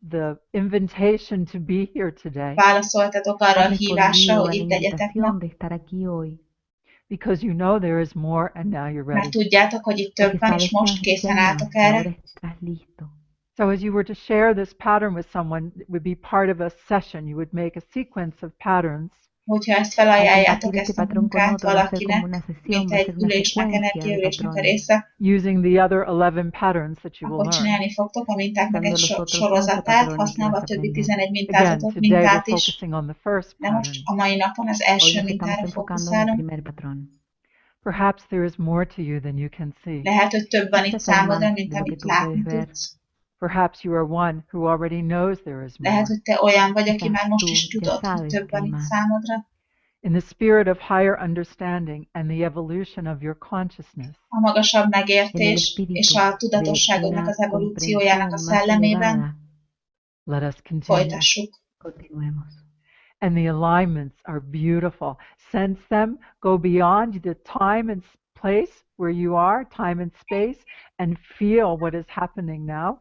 the invitation to be here today. Válaszoltatok arra a hívásra, hogy itt legyetek ma. Because you know there is more and now you're ready. Mert tudjátok, hogy itt több van, és most készen álltok erre. So as you were to share this pattern with someone, it would be part of a session. You would make a sequence of patterns. hogyha ezt Al felajánljátok compartir ezt este a patrón con munkát otro va a ser como valakinek, una sesión, mint va a egy ser una ülésnek, secuencia de energiaülésnek a patrones, része, using the other 11 patterns that you will akkor learn. csinálni fogtok a mintáknak usando egy los otros 11 sorozatát, patrones que használva vas a többi aprendiendo. 11 Again, mintázatot, today we're mintát is, focusing on the first de most pattern. a mai napon az Hoy első nos estamos mintára enfocando en el fókuszálunk. primer patrón. Perhaps there is more to you than you can see. Lehet, hogy több van itt Quizás hay számodra, más mint de lo que amit tú puedes látni ver. tudsz. Perhaps you are one who already knows there is Lehet, more. hogy te olyan vagy, aki Quizás már most tú is ya tudod, hogy sabes több que van hay itt más. számodra. In the spirit of higher understanding and the evolution of your consciousness, A magasabb En el megértés és espíritu a de tudatosságodnak una az evolúciójának a comprensión más szellemében elevada, let us continue. folytassuk. continuemos. And the alignments are beautiful. Sense them, go beyond the time and place where you are, time and space, and feel what is happening now.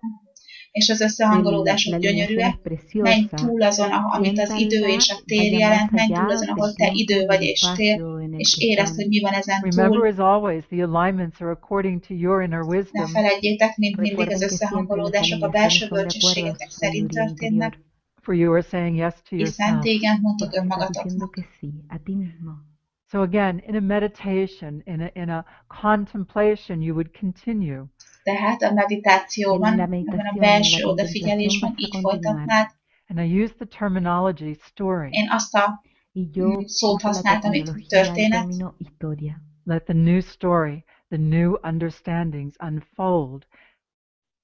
És az összehangolódások La alineación gyönyörűek, es menj preciosa. túl azon, amit az idő és a tér Vaya jelent, más menj túl allá azon, del ahol te idő tiempo y vagy del és tér, espacio en el és que érezd, hogy están. mi van ezen Remember, túl. as always, the alignments are according to your inner Ne wisdom. felejtjétek, mint mindig az Recuerden que siempre las összehangolódások a alineaciones belső son de acuerdo a bölcsességetek su szerint sabiduría történnek, interior. For you are saying yes to hiszen yourself. téged mondod Porque estás diciendo önmagatoknak. que sí a ti mismo. So again, in a meditation, in a contemplation, you would continue. Tehát a meditációban, En la ebben a meditación, en la belső contemplación odafigyelésben vas a így continuar. folytatnád. And I use the terminology story. Én azt a Y yo szót uso la használtam itt, hogy terminología, el történet, término historia. Let the new story, the new understandings unfold.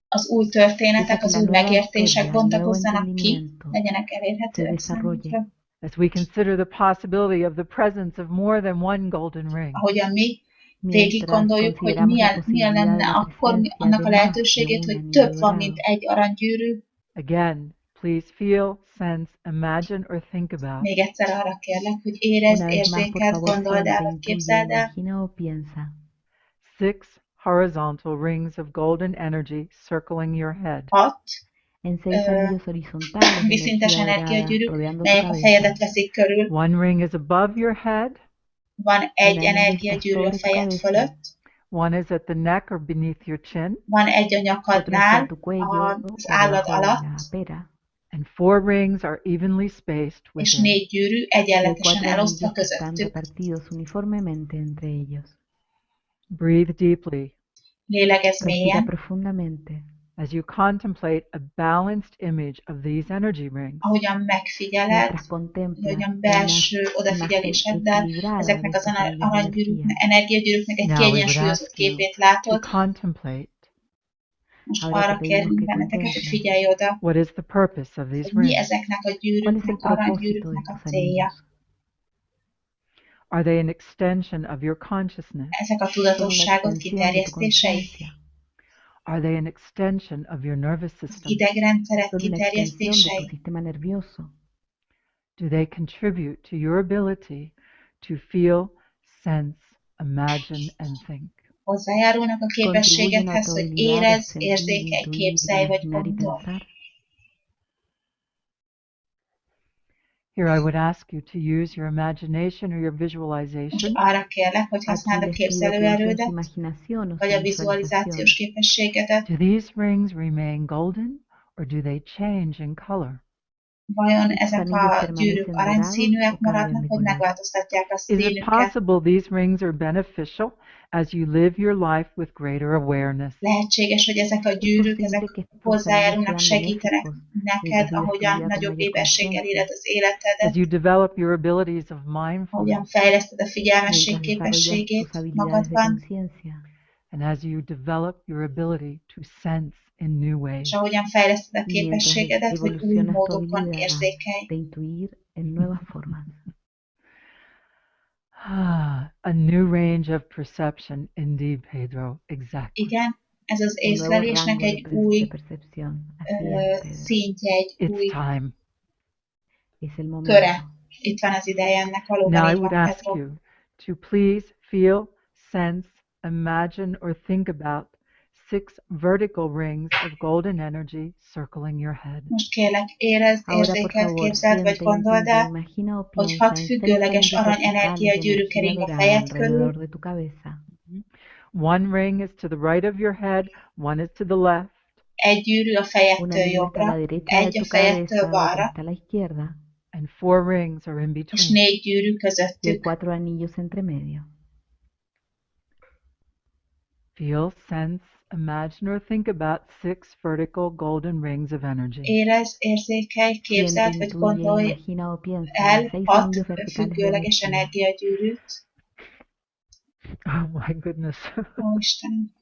az új történetek, Deja que az la új nueva megértések historia, el nuevo bontakozzanak ki, entendimiento legyenek se elérhetőek desarrolle. számunkra. As we consider the possibility of the presence of more than one golden ring. Ahogyan mi végig Mientras gondoljuk, hogy consideramos la milyen posibilidad lenne de la akkor presencia annak de a más de lehetőségét, un hogy anillo több van, mint dorado. egy aranygyűrű. Again, please feel, sense, imagine, or think about. Még egyszer arra kérlek, hogy érezd, Una vez más, por érzékeld, favor, gondold el, siente, vagy intuye, képzeld el. imagina o piensa. 6 horizontal rings of golden energy circling your head. 6 En 6 anillos horizontales de viszintes energía dorada energiagyűrűk, rodeando tu melyek a cabeza. fejedet veszik körül. One ring is above your head, Van egy Un anillo está energiagyűrű a sobre tu fejed cabeza. fölött, one is at the neck or beneath your chin, van egy a Otro está nyakadnál, en tu cuello az o állad debajo de alatt, la pera. and 4 rings are evenly spaced és within. 4 gyűrű Y hay egyenletesen 4 elosztva anillos que están közöttük. repartidos uniformemente entre ellos. Breathe deeply Lélegezz Respira mélyen, profundamente as you contemplate a balanced image of these energy rings. ahogyan megfigyeled, mientras contempla ahogyan una belső imagen odafigyeléseddel equilibrada de ezeknek az estos anillos de aranygyűrűknek, energía. energiagyűrűknek egy Now we would kiegyensúlyozott ask you képét to látod. contemplate Most Ahora te arra pedimos kérünk que benneteket, hogy contemples figyelj oda, what is the purpose of these hogy mi rings. ezeknek a cuál es el gyűrűknek, propósito de aranygyűrűknek a estos célja. anillos. Are they an extension of your consciousness? Ezek a Son una tudatosságot extensión de tu kiterjesztései, conciencia. Are they an extension of your nervous az system? idegrendszeret Son una extensión de tu kiterjesztései, sistema nervioso. Do they contribute to your ability to feel, sense, imagine, and think? hozzájárulnak a Contribuyen a képességedhez, tu hogy habilidad de érezz, sentir, érzékelj, intuir, képzelj vagy imaginar y gondolj. pensar. Here I would ask you to use your imagination or your Most visualization arra kérlek, hogy Aquí használd a les pido que usen su képzelőerődet, imaginación o vagy su a vizualizációs visualización. képességedet. Do these rings remain golden or do they change in color? Vajon Estos ezek anillos a permanecen gyűrűk dorados aranyszínűek o cambian maradnak, de vagy color. megváltoztatják a Is it színüket? possible these rings are beneficial as you live your life with greater awareness? Lehetséges, hogy ezek a Es gyűrűk, posible ezek que estos anillos hozzájárulnak, sean segítenek benéficos neked, mientras vives tu ahogyan vida con nagyobb mayor éberséggel conciencia, éled az életedet, As you develop your abilities of ahogyan mindfulness fejleszted a figyelmesség mientras desarrollas képességét tus habilidades de magadban, conciencia and as you develop your ability to sense in new és ways. ahogyan fejleszted a y mientras képességedet, hogy új evolucionas tu módokon habilidad érzékelj. de intuir en nuevas formas. A new range of perception, indeed, Pedro, exactly. Igen, ez az Un nuevo észlelésnek rango egy de új percepción. Así es, Pedro. szintje, egy It's új time. Es el momento. köre. Itt van az ideje ennek, valóban Now I így would van, ask Petro. you to please feel, sense, imagine, or think about 6 vertical rings of golden energy circling your head. Most kérlek, érezd, Ahora, por érzékeld, favor, képzeld, vagy siente, gondold intuye, el, imagina o hogy piensa 6 en 6 függőleges anillos aranyenergia verticales de gyűrű energía kering a dorada fejed körül. alrededor de tu cabeza. One ring is to the right of your head, one is to the left. Egy gyűrű a Un fejettől anillo está a la jobbra, derecha de egy a tu fejettől cabeza, otro balra, está a la izquierda. and 4 rings are in és between. 4 gyűrű Y hay közöttük. 4 anillos entre medio. Feel, sense, imagine, or think about 6 vertical golden rings of energy. Érez, érzékelj, Siente, képzeld, vagy intuye, gondolj imagina o piensa el en 6 6 anillos verticales de függőleges energía. energiagyűrűt. Oh my goodness. Ó, Istenem,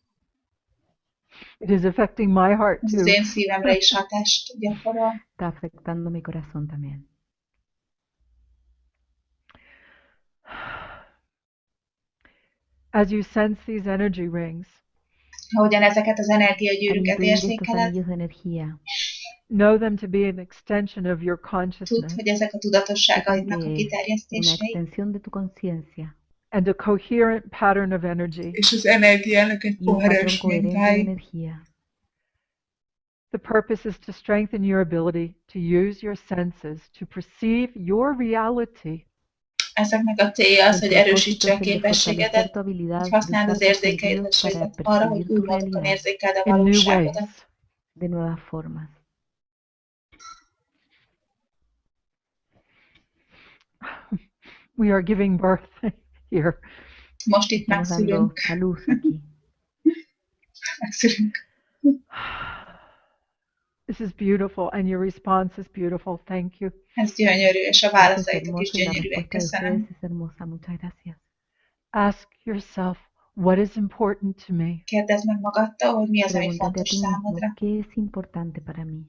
It is affecting my heart ez az too. én szívemre is hatást gyakorol. Está afectando mi corazón también. As you sense these energy rings, Ahogyan ezeket az Al energiagyűrűket intuir estos érzékeled, anillos de energía, know them to be an extension of your tudd, consciousness hogy ezek a sepan tudatosságaidnak a que es una kiterjesztései, extensión de tu conciencia and a coherent pattern of energy. és az energiának egy y un patrón koherens coherente de mintája. energía. The purpose is to strengthen your ability to use your senses to perceive your reality. Ezeknek a célja az, El hogy propósito erősítse a es el de fortalecer képességedet, tu habilidad hogy de használd usar az tus érzékeidet sentidos para arra, hogy percibir új tu módokon realidad érzékeld a In new ways. valóságodat. de nuevas formas. We are giving birth here. Most itt Estamos dando megszülünk. a luz aquí. Megszülünk. This is beautiful, and your response is beautiful. Thank you. Ez gyönyörű, és a Esto es válaszaitok is hermoso y la gyönyörűek. respuesta de Köszönöm. ustedes es hermosa. Muchas gracias. Ask yourself, what is important to me? Kérdezd meg magadtól, hogy mi az, ami Pregúntate a fontos ti mismo, számodra. ¿qué es importante para mí?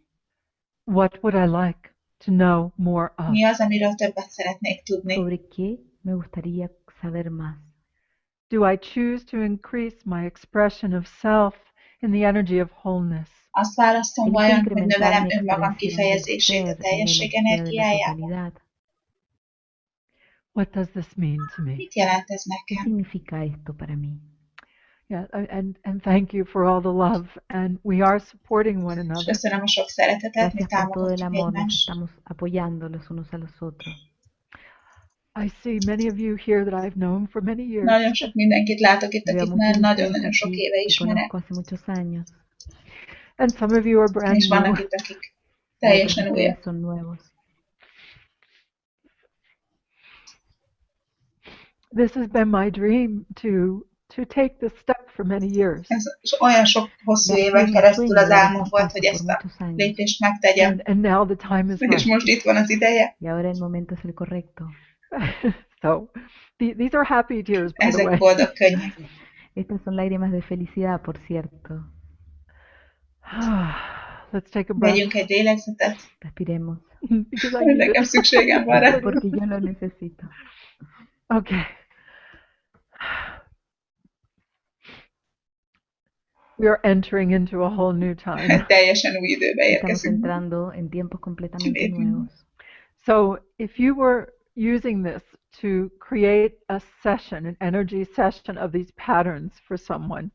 What would I like to know more of? Mi az, amiről többet szeretnék tudni. ¿Sobre qué me gustaría saber más? Do I choose to increase my expression of self in the energy of wholeness? Azt választom Elijo vajon, hogy incrementar növelem mi önmagam expresión del kifejezését a ser en la teljesség energía de la energiájában. totalidad. What does this mean to me? Mit jelent ez ¿Qué nekem? significa esto para mí? Yeah, and thank you for all the love, and we are supporting one És another. köszönöm a sok szeretetet, mi Gracias por todo el támogatjuk amor, nos egymást. estamos apoyando los unos a los otros. I see many of you here that I've known for many years, Nagyon sok mindenkit látok itt, Veo akit muchos már de ustedes nagyon-nagyon sok aquí éve que ismerek, conozco hace muchos años and some of you are brand és new. vannak itt, akik y otros de teljesen ustedes újak. son nuevos. This has been my dream to take this step for many years, Ez olyan sok hosszú Ya ha éven sido mi keresztül sueño az dar álmom estos volt, pasos hogy por ezt a muchos años lépést megtegyem, and now the time is és right. most itt van az ideje. y ahora el momento es el correcto. So these are happy tears, by the Ezek way. boldog könnyek. Estas son lágrimas de felicidad, por cierto. Let's take a breath Vegyünk egy lélegzetet, Respiremos, because I need nekem it. szükségem van rá. porque yo lo necesito. Okay. We are entering into a whole new time. Teljesen új időbe Estamos érkezünk. entrando en tiempos completamente nuevos. So if you were using this to create a session, an energy session of these patterns for someone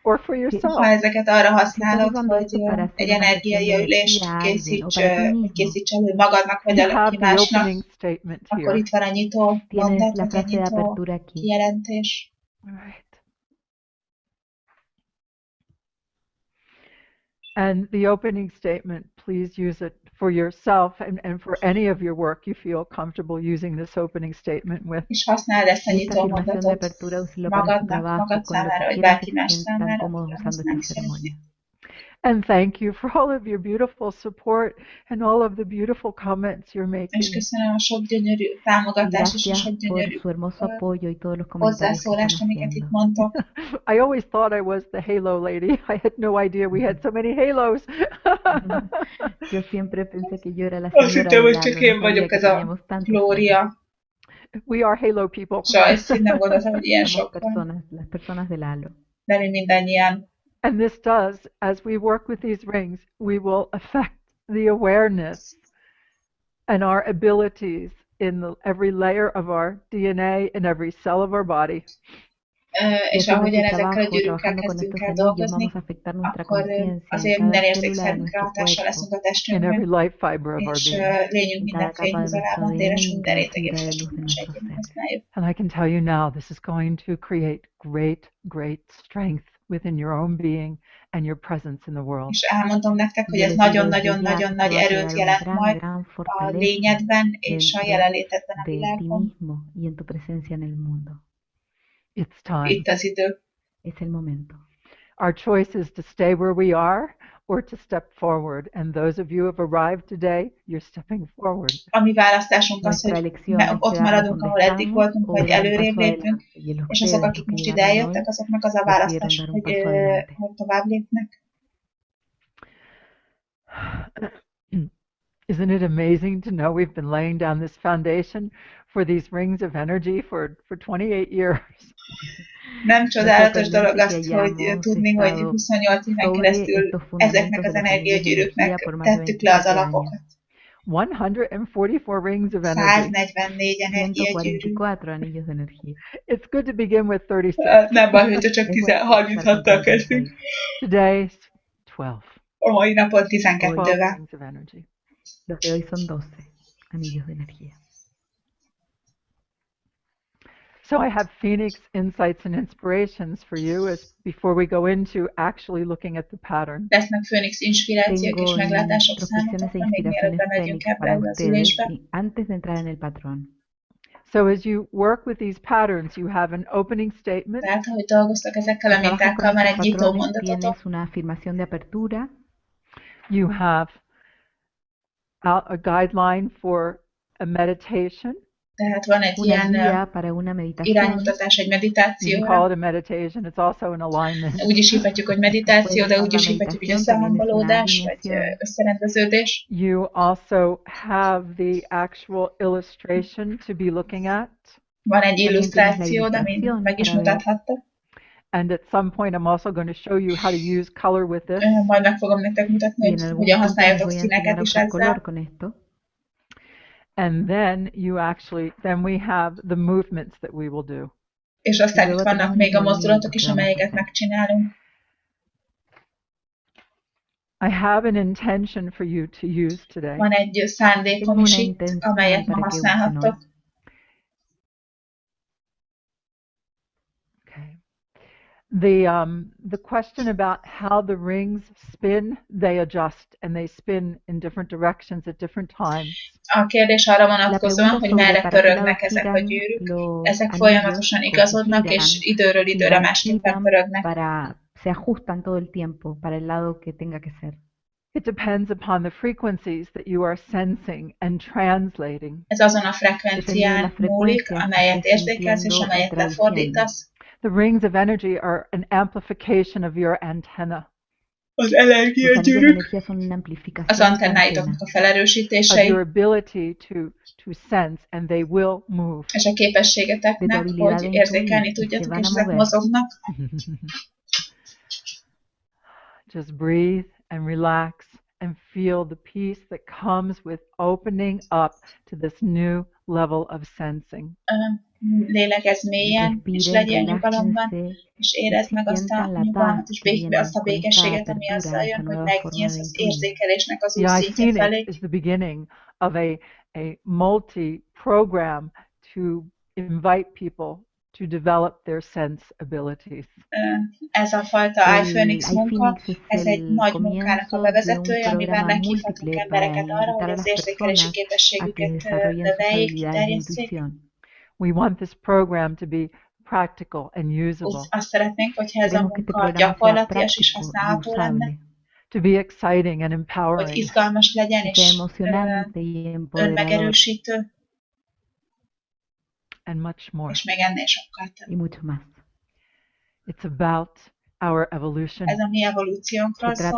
or for Ha yourself, ezeket arra Si estás használod, usando hogy esto para hacer egy una sesión de energiaülést energía a alguien o készíts, para ti vagy mismo, készíts elő magadnak, vagy you have valaki the másnak, opening statement akkor here. itt van a nyitó tienes mondat, la vagy a frase de nyitó apertura aquí. kijelentés. All right. And the opening statement, please use it for yourself and for any of your work you feel comfortable using this opening statement with. És használd ezt a Esta nyitó afirmación de mondatot apertura úselo para su magadnak, trabajo, magad con lo számára, que vagy quieran que bárki se más sientan számára, cómodos usando használni esta szeretnél. ceremonia. And thank you for all of your beautiful support and all of the beautiful comments you're És making. köszönöm a sok gyönyörű Y támogatást és a gracias sok por gyönyörű su hermoso apoyo y todos los comentarios que están hozzászólást, amiket itt haciendo. mondtok. I always thought I was the halo lady. I had no idea we had so many halos. Yo siempre pensé que yo era la Azt señora hittem, del hogy csak halo, én no sabía vagyok que ez a teníamos tantos halos. Glória. We are halo people. Sajnos nem gondoltam, hogy ilyen Somos sok van, personas, las personas del halo. de mi mindannyian. And this does, as we work with these rings, we will affect the awareness and our abilities in every layer of our DNA and every cell of our body. és ahogyan ezekkel a gyűrűkkel kezdünk el dolgozni, akkor azért minden érzékszerünkre hatással leszünk a in testünkön, every life fiber of our és being. lényünk minden fényhúzalában tér, és minden rétegét segíteni használjuk. And I can tell you now, this is going to create great, great strength within your own being and your presence in the world. És elmondom nektek, hogy ez nagyon-nagyon-nagyon nagy erőt jelent majd a lényedben és a jelenlétedben a világban. It's time. Itt az idő. Es el momento. Our choice is to stay where we are or to step forward. And those of you who have arrived today, you're stepping forward. A mi választásunk az, hogy ott maradunk, ahol eddig voltunk, vagy előrébb lépünk, és azok, akik most ide eljöttek, azoknak az a választás, hogy tovább lépnek. Isn't it amazing to know we've been laying down this foundation for these rings of energy for 28 years? Nem csodálatos dolog azt, hogy tudni, hogy 28 éven keresztül ezeknek az energiagyűrűknek tettük le az alapokat. 144 rings of energy. 144 energiagyűrű. It's good to begin with 36. Nem baj, hogyha csak 36-tal kezdünk. Today's 12. A mai napon 12-vel. Rings of energy. Los de hoy son 12 anillos de energía. So I have Phoenix insights and inspirations for you as before we go into actually looking at the pattern. Lesznek Phoenix inspirációk és meglátások számotokra, még mielőtt bemegyünk ebbe az ülésbe. Antes de entrar en el patrón. So as you work with these patterns, you have an opening statement. Tehát, ahogy dolgoztak ezekkel a mintákkal, már egy nyitó mondatot. Tienes una afirmación de apertura. You have a guideline for a meditation. Tehát van egy ilyen iránymutatás egy You can meditációra. call it a meditation. It's also an alignment. Úgy is hívhatjuk, hogy meditáció, de úgy is hívhatjuk, hogy összehangolódás, vagy összerendeződés. You also have the actual illustration to be looking at. Van egy illusztrációd, amit meg is mutathattak. And at some point I'm also going to show you how to use color with this. Majd meg fogom nektek mutatni, hogy hogyan használjátok színeket is ezzel. And then we have the movements that we will do. És aztán itt vannak még a mozdulatok is, amelyeket megcsinálunk. I have an intention for you to use today. Van egy szándékom is itt, amelyet ma használhattok. The question about how the rings spin, they adjust and they spin in different directions at different times. A kérdés arra vonatkozóan, hogy merre pörögnek ezek a gyűrűk. Ezek folyamatosan igazodnak, és időről időre másképpen pörögnek. Se ajustan todo el tiempo para el lado que tenga que ser. It depends upon the frequencies that you are sensing and translating. Ez azon a frekvencián múlik, amelyet érzékelsz és amelyet lefordítasz. The rings of energy are an amplification of your antenna. Az energiagyűrűk az antennáitoknak a felerősítései, of your ability to sense, and they will move. És a képességeteknek, hogy érzékelni tudjatok, és ezek mozognak. Just breathe and relax and feel the peace that comes with opening up to this new level of sensing. Lélegezz mélyen, és legyél nyugalomban, és érezd meg azt a nyugalmat, és azt a békességet, ami azzal jön, hogy megnyílsz az érzékelésnek az új szintje felé. Is the beginning of a multi-program to invite people to develop their sense abilities. Ez a fajta iPhoenix munka, ez egy nagy munkának a bevezetője, amivel meghívhatunk embereket arra, hogy az érzékelési képességüket növeljék, kiterjesszék. We want this program to be practical and usable. Azt szeretnénk, hogyha ez a munka gyakorlatias és használható lenne. To be exciting and empowering. Hogy izgalmas legyen és önmegerősítő. And much more. És még ennél sokkal több. It's about our evolution. Ez a mi evolúciónkról szól.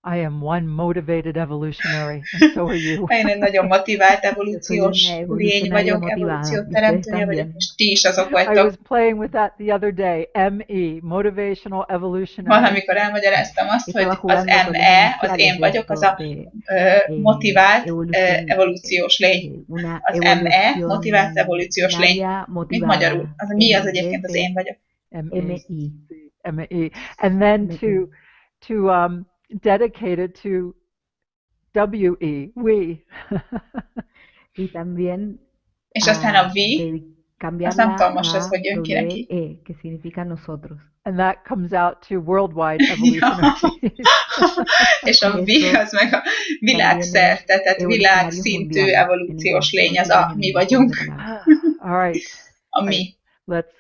I am one motivated evolutionary, and so are you. Én egy nagyon motivált Yo soy evolúciós una lény evolucionaria vagyok, motivada. evolúció Y ustedes teremtője vagyok, también. és ti is azok I was vagytok. playing with that the other day. ME, motivational evolutionary. Valamikor elmagyaráztam azt, Estaba hogy az jugando con los ME, az iniciales én de vagyok, az esto a de motivált evolución, evolúciós lény. una Az ME, motivált evolúciós lény. evolucionaria Mint magyarul. motivada. Az mi az En egyébként vez az de én vagyok. MI. ME. And then to dedicate it to WE, we. Y también És aztán a we, azt nem cambiarla tudom most ez, a hogy jön ki neki. WE, que significa nosotros. And that comes out to worldwide evolutionary. És a we az meg a világszerte, tehát világszintű evolúciós lény, az a mi vagyunk. All right. A mi. Let's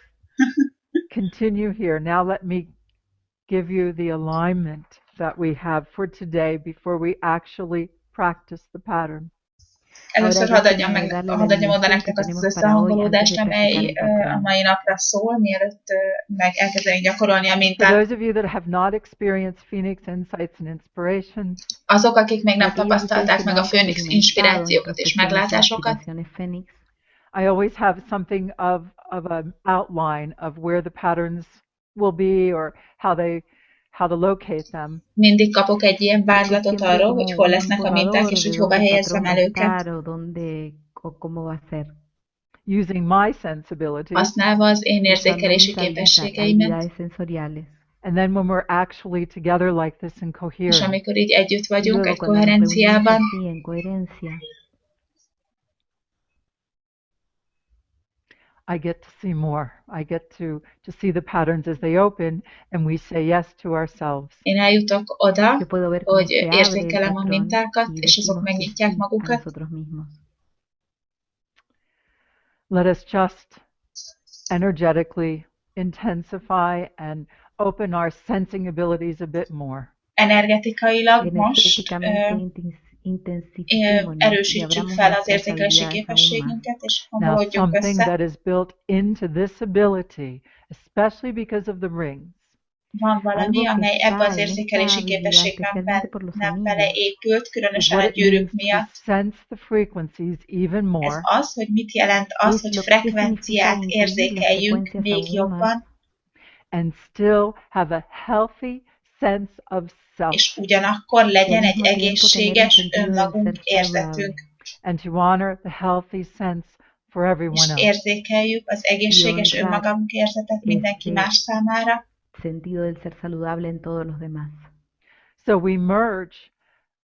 continue here. Now let me give you the alignment that we have for today before we actually practice the pattern. Először hadd adjam oda nektek azt az összehangolódást, amely a mai napra szól, mielőtt meg elkezdenénk gyakorolni a For mintát. those of you that have not experienced Phoenix insights and inspiration, Azok, akik még nem tapasztalták meg a Phoenix inspirációkat és meglátásokat, I always have something of an outline of where the patterns will be or how to locate them. mindig kapok egy ilyen vázlatot arról, hogy hol lesznek a minták, és hogy hova helyezzem el őket. Using my sensibilities. Használva az én érzékelési képességeimet. And then when we're actually together like this in És coherence, amikor így együtt vagyunk egy koherenciában, I get to see more. I get to see the patterns as they open, and we say yes to ourselves. én eljutok oda, hogy érzékelem a mintákat, és azok megnyitják magukat. Let us just energetically intensify and open our sensing abilities a bit more. Energetikailag most erősítsük fel az érzékelési képességünket, és Now, hangolódjunk something össze. that is built into this ability, especially because of the rings, Van valami, amely ebbe az érzékelési képességben nem beleépült, is különösen what a it gyűrűk means to miatt. sense the frequencies even Ez more, az, hogy mit jelent az, hogy frekvenciát érzékeljünk még jobban, and still have a healthy sense of self, és ugyanakkor legyen egy egészséges önmagunk érzetünk, and to honor the healthy sense for everyone és else. érzékeljük az egészséges önmagunk érzetet mindenki más számára. Sentido del ser saludable en todos los demás. So we merge,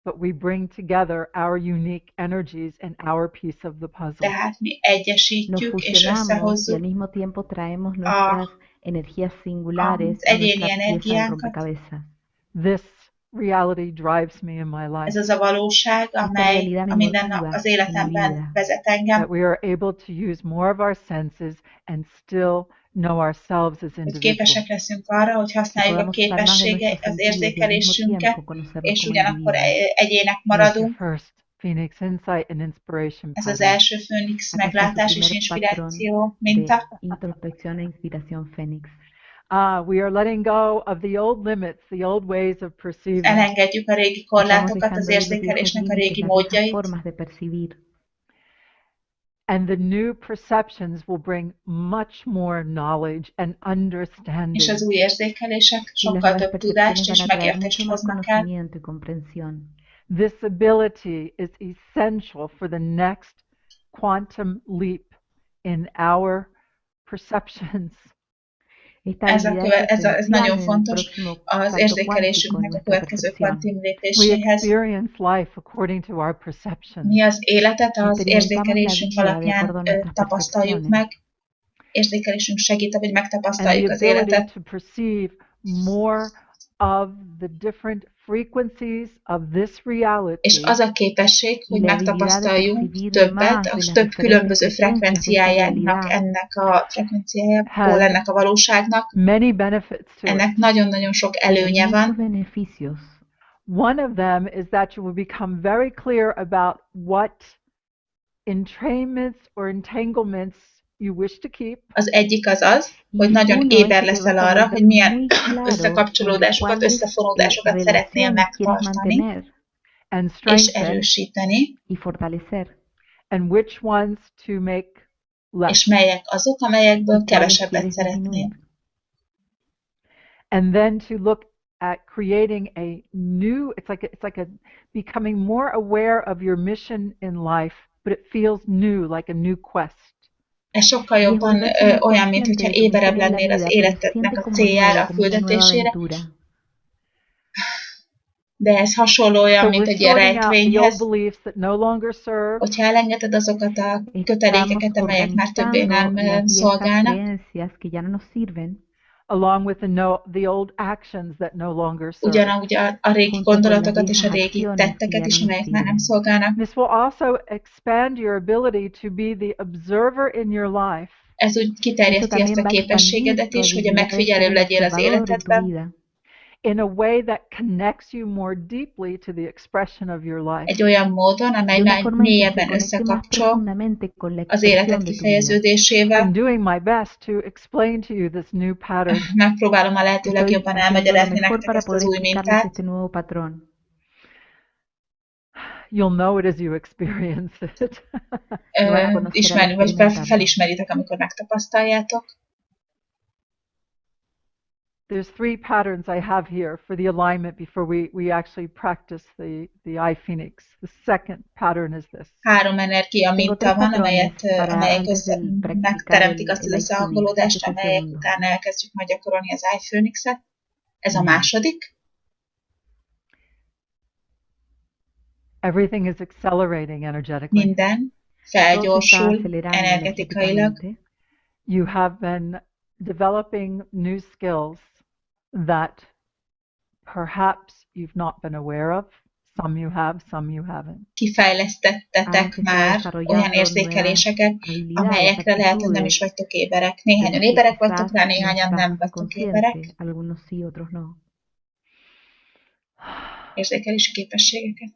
but we bring together our unique energies and our piece of the puzzle. Tehát mi Nos egyesítjük és fusionamos y al összehozzuk mismo tiempo traemos nuestras energías singulares az y egyéni nuestra pieza del energiánkat. rompecabezas. This reality drives me in my Ez life, az a valóság, amely a minden nap az életemben vezet engem, that we are able to use more of our senses and still know ourselves as hogy individuals. képesek leszünk arra, hogy használjuk a képességeit, az érzékelésünket, és ugyanakkor egyének That's the maradunk. first Phoenix insight and inspiration Ez az pattern. első Főnix meglátás és inspiráció minta. Introspección e inspiración Fénix. We are letting go of the old limits, the old ways of perceiving. Elengedjük a régi Estamos korlátokat, az dejando ir los viejos érzékelésnek a límites, régi las módjait, viejas formas de percibir. And the new perceptions will bring much more knowledge and understanding. és az új érzékelések Y las sokkal nuevas több tudást percepciones és van a traer megértést mucho más hoznak el. conocimiento y comprensión. This ability is essential for the next quantum leap in our perceptions. Esta Ez habilidad es ez nagyon esencial en el fontos próximo az salto érzékelésünknek a cuántico en következő nuestra percepción. kvantum We lépéséhez. experience life according to our perceptions. Mi az életet az Experimentamos la érzékelésünk vida de alapján acuerdo a nuestras tapasztaljuk percepciones. meg. Érzékelésünk segít, hogy And the megtapasztaljuk az ability életet. to perceive more of the different frequencies of this reality És az a képesség, hogy La habilidad de megtapasztaljuk percibir többet, más de az las több diferentes különböző frecuencias de esta frekvenciájának, realidad. ennek a frekvenciájából, ennek a valóságnak. many benefits to it. Ennek nagyon-nagyon sok előnye Muchos van. beneficios. One of them is that you will become very clear about what entrainments or entanglements you wish to keep. Az egyik az, hogy nagyon éber leszel arra, hogy milyen összekapcsolódásokat, összefonódásokat szeretnél megtartani és erősíteni, and which ones to make less. És melyek azok, amelyekből kevesebbet szeretnél. And then to look at creating a new, it's like a becoming more aware of your mission in life, but it feels new, like a new quest. Ez sokkal jobban olyan, mint hogyha éberebb lennél az életednek a céljára, a küldetésére. De ez hasonló olyan, mint egy ilyen rejtvényhez, hogyha elengeded azokat a kötelékeket, amelyek már többé nem szolgálnak, along with the old actions that no longer serve. Ugyanúgy a régi gondolatokat és a régi tetteket is, amelyek már nem szolgálnak. This will also expand your ability to be the observer in your life. Ez úgy kiterjeszti ezt a képességedet is, hogy a megfigyelő legyél az életedben. In a way that connects you more deeply to the expression of your life. Egy olyan módon, amely mélyebben összekapcsol az életed kifejeződésével. I'm doing my best to explain to you this new pattern. Megpróbálom a lehető legjobban elmagyarázni nektek ezt az új mintát. You'll know it as you experience it. Ismerni, vagy felismeritek, amikor megtapasztaljátok. There's 3 patterns I have here for the alignment before we actually practice the iPhoenix. The second pattern is this. 3 energia minta van, amelyek megteremtik azt az összehangolódást, amelyek után elkezdjük majd gyakorolni az iPhoenix-et. Ez a második. Everything is accelerating energetically. Minden felgyorsul energetikailag. You have been developing new skills that perhaps you've not been aware of. Some you have, some you haven't. Kifejlesztettetek már olyan érzékeléseket, amelyekre lehet, hogy nem is vagytok éberek. Néhányan éberek vagytok rá, néhányan nem vagytok éberek. Érzékelési képességeket.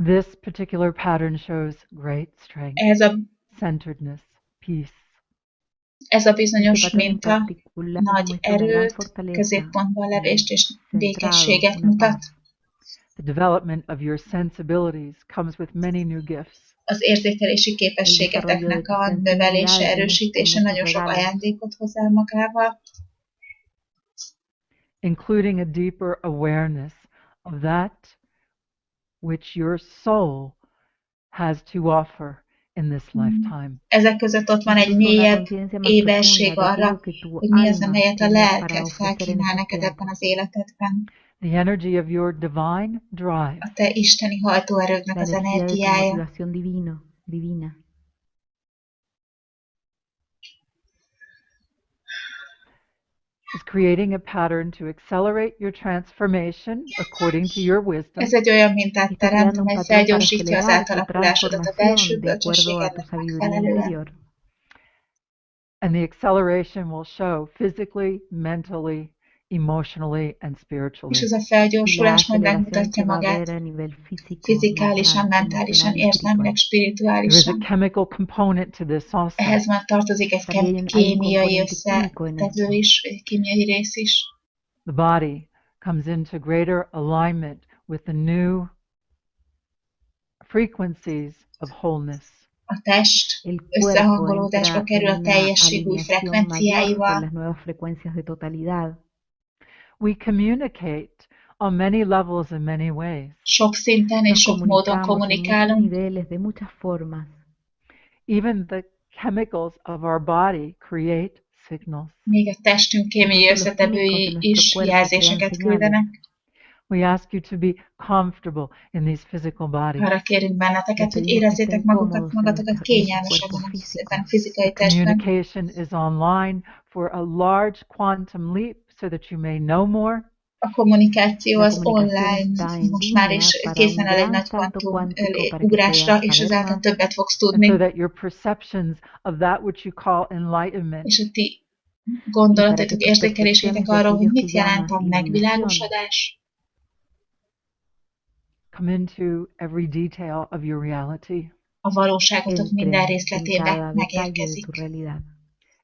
This particular pattern shows great strength, centeredness, peace. Ez a bizonyos minta nagy erőt, középpontban levést és békességet mutat. The development of your sensibilities comes with many new gifts. Az érzékelési képességeteknek a növelése, erősítése nagyon sok ajándékot hoz el magával. Including a deeper awareness of that which your soul has to offer in this lifetime. Ezek között ott van egy mélyebb éberség arra, hogy mi az, amelyet a lelked felkínál neked ebben az életedben. The energy of your divine drive. A te isteni hajtóerődnek az energiája. Is creating a pattern to accelerate your transformation according to your wisdom. Ez egy olyan mintát teremt, amely felgyorsítja az átalakulásodat a belső bölcsességednek megfelelően. And the acceleration will show physically, mentally, emotionally and spiritually. És ez a felgyorsulás majd megmutatja magát fizikálisan, mentálisan, érzelmileg, spirituálisan. There's a chemical component to this also. Ehhez már tartozik egy kémiai összetevő is, egy kémiai rész is. The body comes into greater alignment with the new frequencies of wholeness. A test összehangolódásba kerül a teljesség új frekvenciáival. We communicate on many levels in many ways. Sok szinten és sok módon kommunikálunk. Even the chemicals of our body create signals. Még a testünk kémiai összetevői is jelzéseket küldenek. We ask you to be comfortable in these physical bodies. Arra kérünk benneteket, hogy érezzétek magatokat kényelmesen ebben a fizikai testben. Communication is online for a large quantum leap so that you may know more. A kommunikáció az online, most már is készen áll egy nagy kvantum ugrásra, és ezáltal többet fogsz tudni. So that your perceptions of that which you call enlightenment. És a ti gondolatotok, érzékelésétek arról, hogy mit jelent a megvilágosodás. Come into every detail of your reality. a valóságotok minden entre en részletébe cada detalle de megérkezik. tu realidad.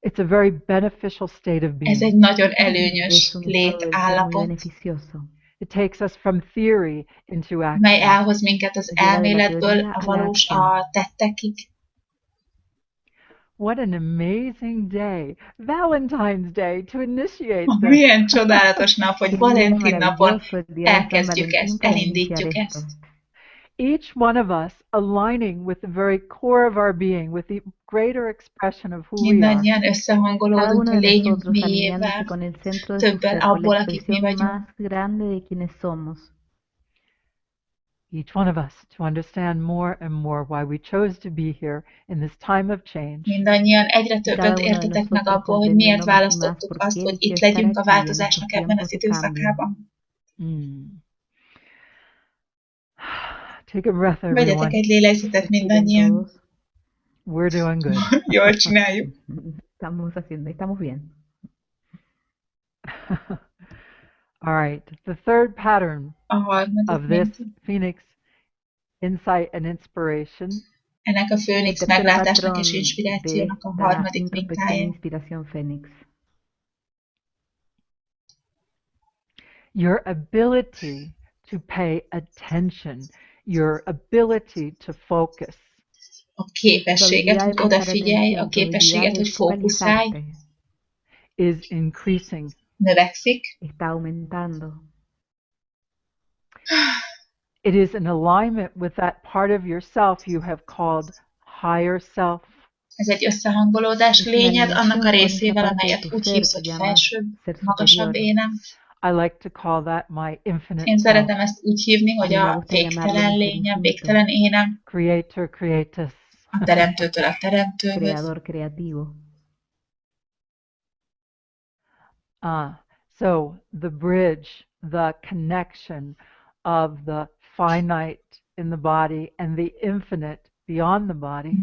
It's a very beneficial state of Ez egy being. nagyon előnyös Es un estado del ser muy létállapot, beneficioso, It takes us from theory into mely action. elhoz minket az Nos lleva de la elméletből teoría a a la valós acción. a tettekig. What an amazing day, Valentine's Day, to initiate this. Milyen csodálatos nap, hogy Qué día Valentin napon maravilloso el día de San elkezdjük Valentín ezt, para iniciar elindítjuk esto. ezt. Each one of us aligning with the very core of our being, with the greater expression of who we are. Mindannyian Cada összehangolódunk uno a de lényünk nosotros alineándose mélyével, con el centro de su többel ser, con abból, la akik mi expresión vagyunk. más grande de quienes somos. Each one of us to understand more and more why we chose to be here in this time of change. Mindannyian egyre Cada többet uno de értetek meg nosotros abból, hogy miért comprendiendo más y más választottuk por azt, qué hogy itt eligió estar legyünk a aquí en estos változásnak ebben az tiempos de cambio. időszakában. Take a breath, Vegyetek everyone. egy lélegzetet Respiren mindannyian. todos. We're doing good. Jól csináljuk. Estamos bien. All right. The third pattern A harmadik of this minta. Phoenix insight and inspiration Ennek a El Főnix tercer meglátásnak patrón és de inspirációnak a esta harmadik introspección e mintája. inspiración Fénix. your ability to pay attention, your ability to focus. A képességet, hogy odafigyelj, a tu képességet, habilidad hogy de fókuszálj, focalizarte Is increasing. növekszik. está aumentando. It is in alignment with that part of yourself you have called higher self. Ez egy összehangolódás Es una lényed annak a alineación con esa részével, parte de amelyet tu úgy ser hívsz, que hogy llamas felsőbb, ser magasabb superior. énem. I like to call that my infinite Én self. szeretem ezt úgy hívni, hogy A mí me a gusta llamarlo végtelen mi ser lényem, infinito. végtelen énem, Creator, creatus. a teremtőtől a teremtőhöz. Creador creativo. So the bridge, the connection of the finite in the body and the infinite beyond the body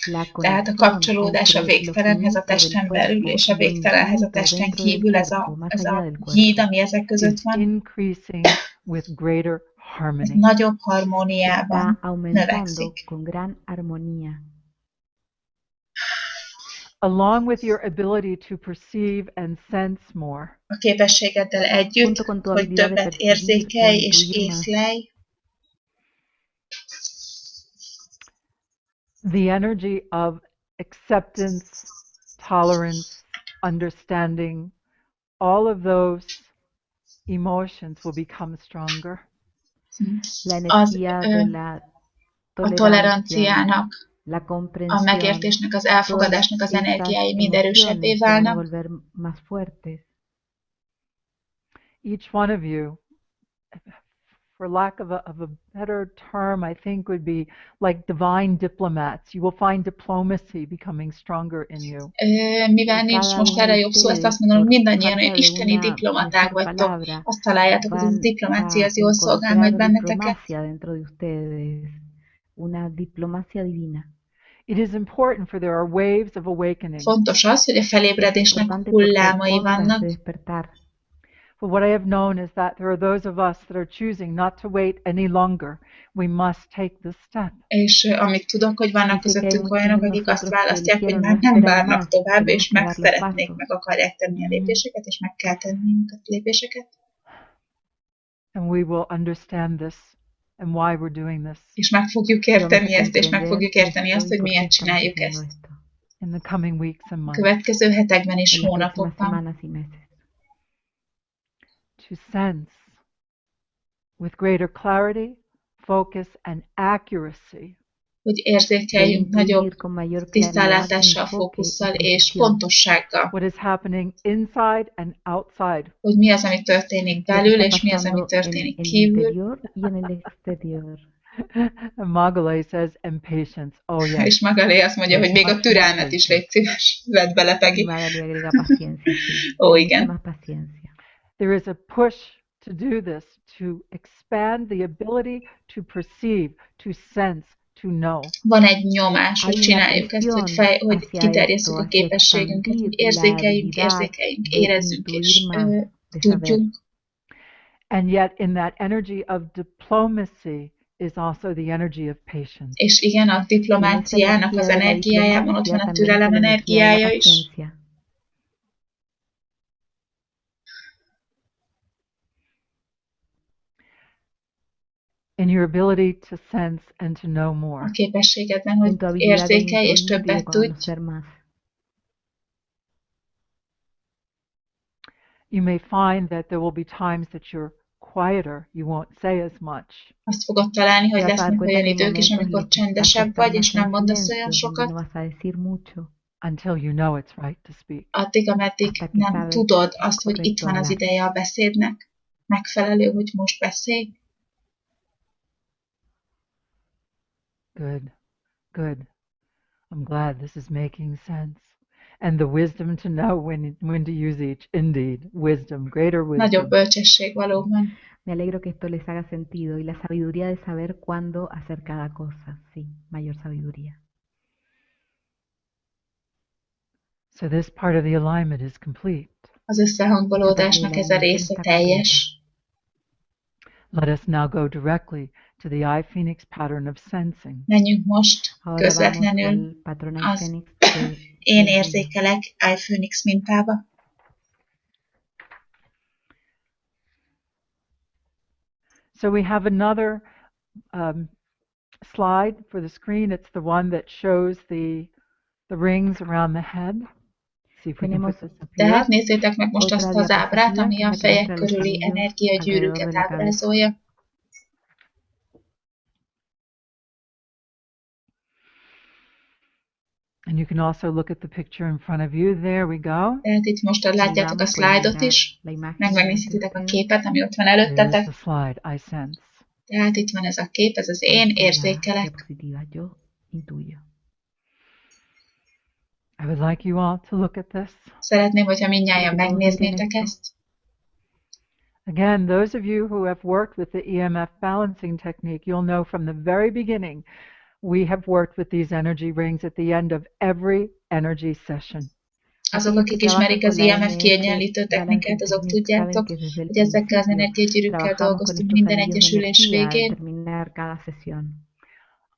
La Tehát a conexión kapcsolódás a entre lo végtelenhez a finito del testen belül cuerpo és a y lo végtelenhez a infinito testen dentro del kívül, ez cuerpo, más a allá del cuerpo, híd, ami ezek között is van, increasing with greater ez harmony. nagyobb está harmóniában aumentando növekszik. con gran armonía. Along with your ability to perceive and sense more, A képességeddel együtt, Junto con tu hogy habilidad de többet percibir e érzékelj és intuir más, észlelj, the energy of acceptance, tolerance, understanding, all of those emotions will become stronger. la az, energía de la a tolerancia, toleranciának, la a comprensión, megértésnek, az todas elfogadásnak az estas energiái mind erősebbé emociones se van a válnak. volver más fuertes. Each one of you, for lack of a better term, I think would be like divine diplomats. You will find diplomacy becoming stronger in you. Mivel nincs most erre jobb szó, ezt azt mondom, hogy mindannyian olyan isteni una diplomaták mejor vagytok. palabra, Azt találjátok, hogy ez a van diplomácia a az jól szolgál majd encontrar benneteket. diplomacia dentro de ustedes, una diplomacia divina. It is important, for there are waves of awakening. Fontos az, hogy a Es felébredésnek importante porque hay hullámai ondas de vannak. despertar. But what I have known is that there are those of us that are choosing not to wait any longer. We must take this step. És amit tudok, hogy vannak Dice que hay közöttünk muchos de olyanok, akik azt nosotros que választják, hogy eligieron már no nem esperar várnak más, tovább, és tenemos que meg dar los szeretnék, pasos. meg akarják tenni a lépéseket, és meg kell tenni a lépéseket. And we will understand this and why we're doing this És meg fogjuk Vamos a érteni ezt, és meg comprender fogjuk érteni esto azt, y hogy por qué miért estamos csináljuk haciendo ezt. esto. in the coming weeks and A months. következő hetekben és En las próximas hónapokban. semanas y meses. To sense with greater clarity, focus and accuracy Hogy De érzékeljünk nagyobb intuir con mayor claridad, tisztállátással, enfoque y fókusszal és precisión pontossággal, what is happening inside and outside. hogy mi az, ami történik lo que belül, está és mi az, ami pasando en történik el kívül. interior y en el exterior. And Magalay says, and patience. Oh yes. És Magalé azt mondja, hogy még a türelmet is légy szíves, vedd bele, Y Peggy. Magali agrega paciencia, sí. Ó, Mucha igen. más paciencia. There is a push to do this, to expand the ability to perceive, to sense, to know. Van egy nyomás, hogy Hay una csináljuk ezt, hogy, presión hogy hacia kiterjesszük esto, a hacia képességünket, hogy expandir la érzékeljünk, habilidad de érezzünk, és intuir más, de saber. And yet in that energy of diplomacy is also the energy of patience. És igen, a diplomáciának az energiájában ott van a türelem energiája is. In your ability to sense and to know more. A képességedben, hogy érzékelj és többet tudj. You may find that there will be times that you're quieter, you won't say as much. Azt fogod találni, hogy lesznek olyan idők is, amikor csendesebb vagy, és nem mondasz olyan sokat. Until you know it's right to speak. Addig, ameddig nem tudod azt, hogy itt van az ideje a beszédnek. Megfelelő, hogy most beszélj. Good, good. I'm glad this is making sense. And the wisdom to know when to use each. Indeed, wisdom, greater wisdom. Nagyobb bölcsesség valóban. Me alegro que esto les haga sentido y la sabiduría de saber cuándo hacer cada cosa. Sí, mayor sabiduría. So this part of the alignment is complete. Az összehangolódásnak ez a része teljes. Let us now go directly to the iPhoenix pattern of sensing. Menjünk most közvetlenül az én érzékelek iPhoenix mintába. So we have another slide for the screen. It's the one that shows the rings around the head. See if we can put this up here. Tehát nézzétek meg most azt az ábrát, ami a fejek körüli energiagyűrűket ábrázolja. And you can also look at the picture in front of you. There we go. Tehát itt most látjátok a slide-ot is, megnézhetitek a képet, ami ott van előttetek. Tehát itt van ez a kép, ez az én érzékelek. I would like you all to look at this. Szeretném, hogyha mindnyájan megnéznétek ezt. Again, those of you who have worked with the EMF balancing technique, you'll know from the very beginning, we have worked with these energy rings at the end of every energy session. Azok, akik ismerik az EMF kiegyenlítő technikát, azok tudjátok, hogy ezekkel az energiagyűrűkkel dolgoztunk minden egyes ülés végén.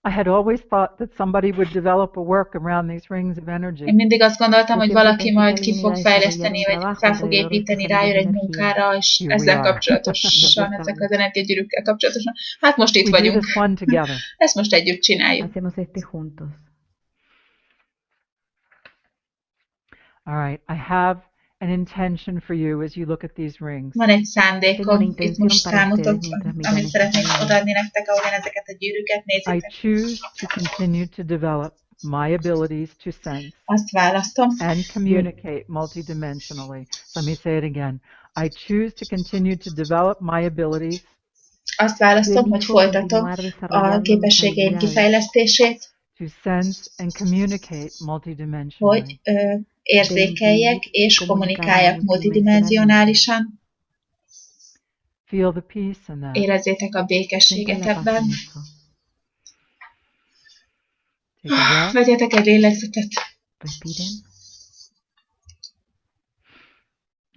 I had always thought that somebody would develop a work around these rings of energy. Én mindig azt gondoltam, hogy valaki majd ki fog fejleszteni, vagy fel fog építeni, rájön egy munkára, és ezzel kapcsolatosan, ezek az energiagyűrűkkel kapcsolatosan. Hát most itt vagyunk. Ezt most együtt csináljuk. All right, I have an intention for you as you look at these rings. Van egy szándékom, itt most számotokban, amit szeretnék odaadni nektek, ahogyan ezeket a gyűrűket nézzétek. I choose to continue to develop my abilities to sense Azt választom, and communicate multidimensionally. Let me say it again. I choose to continue to develop my abilities. Azt választom, hogy folytatom a képességeim kifejlesztését, to sense and communicate multidimensionally. Hogy érzékeljek és kommunikáljak multidimensionálisan. Feel the peace in that. Érezzétek a békességet ebben. Vegyetek egy lélegzetet.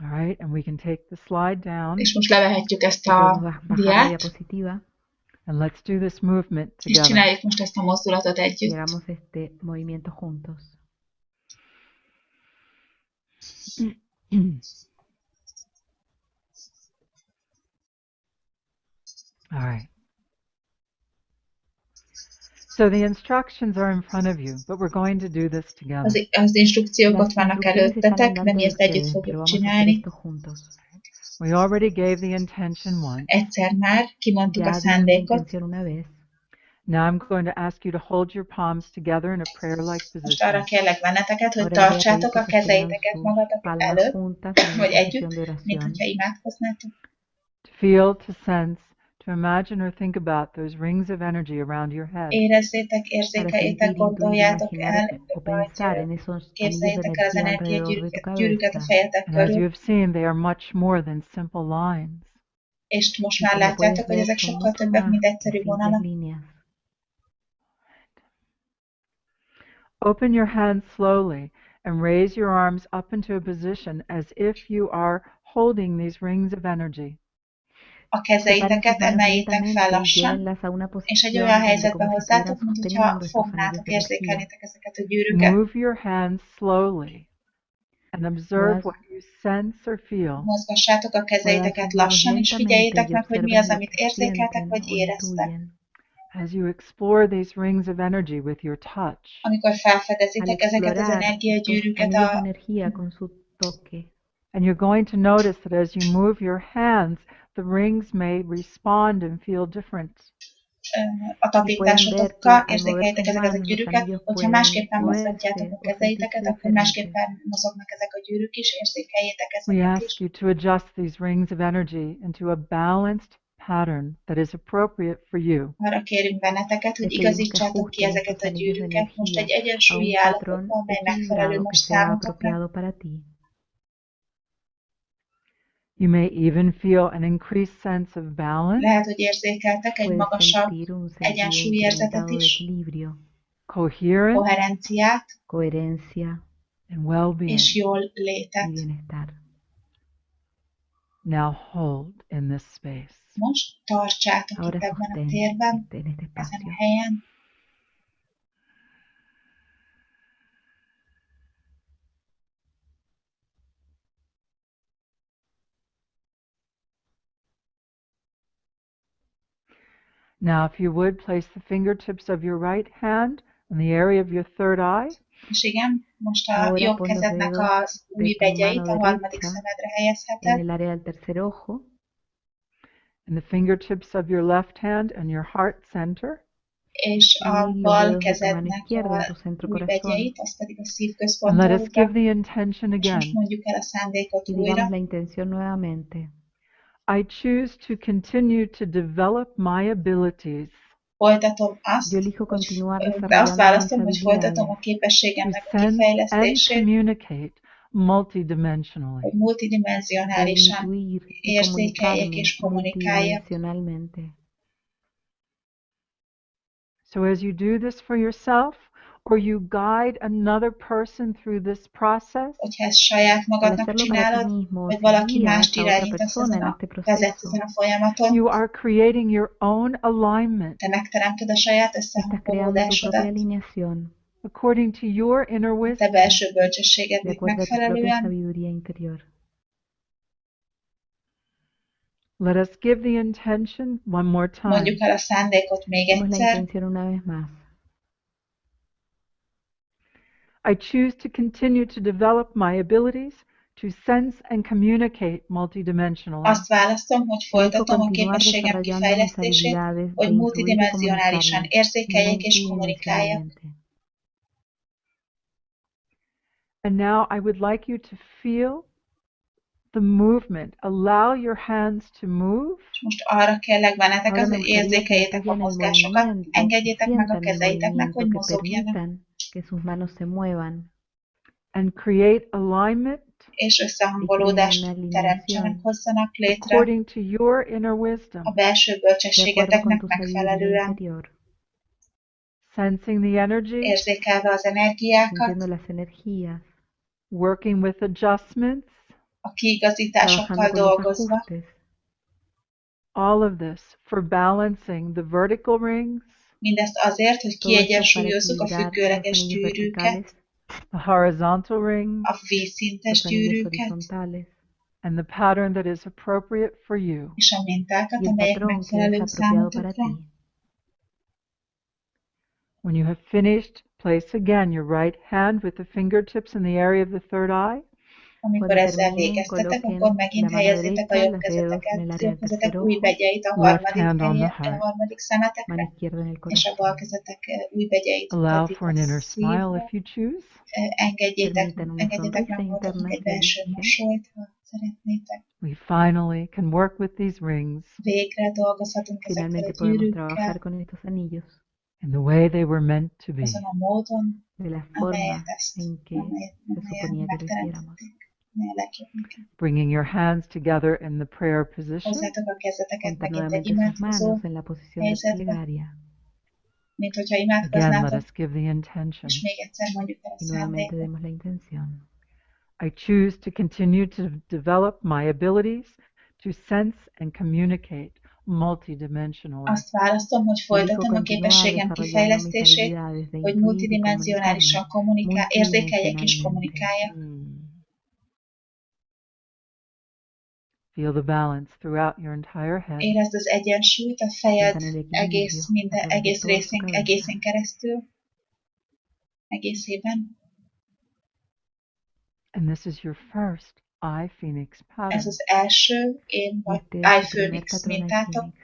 All right, and we can take the slide down. És most levehetjük ezt a diát. And let's do this movement És together. csináljuk most ezt a mozdulatot együtt. All right. So the instructions are in front of you, but we're going to do this together. Az instrukciók ott vannak előttetek, de mi ezt együtt fogjuk csinálni. We already gave the intention once. Egyszer már kimondtuk a szándékot. Now I'm going to ask you to hold your palms together in a prayer-like Most arra position. kérlek benneteket, hogy tartsátok a kezeiteket magatok előtt, vagy együtt, mint hogyha imádkoznátok. To feel, to sense, to imagine or think about those rings of energy around your head. Érezzétek, érzékeljétek, gondoljátok el, vagy képzeljétek el az energiagyűrűket a fejetek And as you körül. have seen, they are much more than simple lines. És most már látjátok, hogy ezek sokkal többek, mint egyszerű vonalak. Open your hands slowly and raise your arms up into a position as if you are holding these rings of energy. a kezeiteket, emeljétek fel lassan, és egy olyan helyzetbe hozzátok, mint hogyha fognátok, érzékelnétek ezeket a gyűrűket. Move your hands slowly and observe what you sense or feel. Mozgassátok a kezeiteket lassan, és figyeljétek meg, hogy mi az, amit érzékeltek, vagy éreztek. As you explore these rings of energy with your touch, amikor felfedezitek ezeket az energiagyűrűket, and you're going to notice that as you move your hands, the rings may respond and feel different. A tapintásotokkal érzékeljétek ezeket a gyűrűket, hogyha másképpen mozgatjátok a kezeiteket, akkor másképpen mozognak ezek a gyűrűk is, érzékeljétek We ezeket ask is. you to adjust these rings of energy into a balanced pattern that is appropriate for you. Arra kérünk benneteket, hogy igazítsátok ki ezeket a gyűrűket most egy egyensúlyi állapotban, amely megfelelő most számotokra. You may even feel an increased sense of balance, Lehet, hogy érzékeltek egy magasabb egyensúlyérzetet is, coherence, koherenciát and well-being. és jól létet. Now hold in this space. Most tartsátok itt ebben a térben, ezen a helyen. Now, if you would, place the fingertips of your right hand in the area of your third eye. És igen, most a jobb kezednek az újbegyeit a harmadik szemedre helyezheted. And the fingertips of your left hand and your heart center. És a bal kezednek az újbegyeit, azt pedig a And szívközpontról. let us give the intention És again. most mondjuk el a szándékot újra. I choose to continue to develop my abilities Folytatom azt, azt választom, hogy folytatom a to képességemnek a sense and kifejlesztését, communicate multidimensionally. hogy multidimensionálisan érzékeljek és kommunikáljak. So as you do this for yourself, or you guide another person through this process, Hogyha ezt saját magadnak csinálod, vagy valaki mást irányítasz vezetsz ezen a folyamaton, you are creating your own alignment te megteremted a saját összehangolódásodat, according to your inner te wisdom. belső bölcsességednek megfelelően. Let us give the intention one more time. Mondjuk el a szándékot még egyszer. I choose to continue to develop my abilities to sense and communicate multidimensionally. Azt választom, hogy folytatom a képességem kifejlesztését, hogy multidimensionálisan érzékeljek és kommunikáljak. And now I would like you to feel the movement. Allow your hands to move. És most arra kérlek benneteket, hogy érzékeljétek a mozgásokat, engedjétek meg a kezeiteknek, hogy mozogjanak. And create alignment És összehangolódást teremtsenek, hozzanak létre according to your inner wisdom. a belső bölcsességeteknek megfelelően, Sensing the energy, érzékelve az energiákat, working with adjustments, a kiigazításokkal dolgozva. all of this for balancing the vertical rings, Mindezt azért, hogy kiegyensúlyozzuk a függőleges gyűrűket, the horizontal rings, a vízszintes gyűrűket, and the pattern that is appropriate for you. és a mintákat, amelyek megfelelők számotokra. When you have finished, place again your right hand with the fingertips in the area of the third eye. Amikor ezzel végeztetek, akkor megint helyezzétek a jobb kezetek újbegyeit a harmadik szemetekre, és a bal kezetek újbegyeit Allow for an inner smile if you choose. Engedjétek meg magatoknak egy belső mosolyt, ha szeretnétek. We finally can work with these rings Végre dolgozhatunk ezekkel a gyűrűkkel, in the way they were meant to be. azon a módon, amelyet megteremtették. Bringing your hands together in the prayer position. Hozzátok a kezeteket megint egy imádkozó helyzetbe, mint hogyha Again, let imádkoznátok, us give the intention. és még egyszer mondjuk el a szándékot. I choose to continue to develop my abilities to sense and communicate multidimensionally. Azt választom, hogy Elijo folytatom a continuar képességem desarrollando mis kifejlesztését, habilidades de hogy intuir y multidimensionálisan comunicarme érzékeljek és multidimensionalmente. kommunikáljak. Feel the balance throughout your entire head. Érezd az egyensúlyt a fejed Sientan el equilibrio a través de toda tu cabeza. egészén keresztül, egészében. And this is your first iPhoenix pattern. Ez az első én vagy Este es tu primer iPhoenix patrón mintátok. iPhoenix.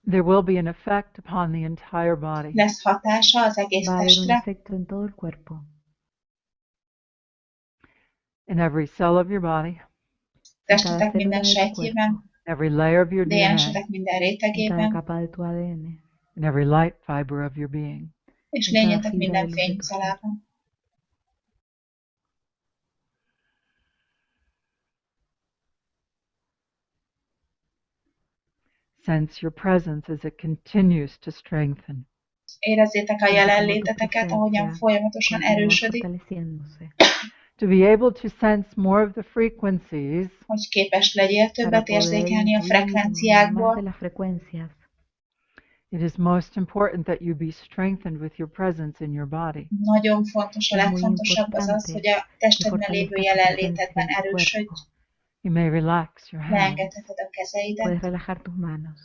There will be an effect upon the entire body. Lesz hatása az egész Va a haber un testre, efecto en todo el cuerpo, In every cell of your body, en cada testetek minden célula de tu sejtjében, cuerpo, every layer of your DNA, DNS-etek minden en cada rétegében, capa de tu ADN, and every light fiber of your being. és en cada lényetek fibra minden de luz de tu ser. fényszalában. Sense your presence as it continues to strengthen. Érezzétek a Siente como tu jelenléteteket, ahogyan presencia folyamatosan continúa erősödik, fortaleciéndose, To be able to sense more of the frequencies, hogy képes legyél para többet poder érzékelni a intuir más de frekvenciákból. las frecuencias. it is most important that you be strengthened with your presence in your body. Nagyon fontos, a Es muy legfontosabb az az, importante hogy a que testedben lévő fortalezcas tu presencia jelenlétedben en tu erősödj, cuerpo. You may relax your hands. leengedheted a kezeidet. Puedes relajar tus manos.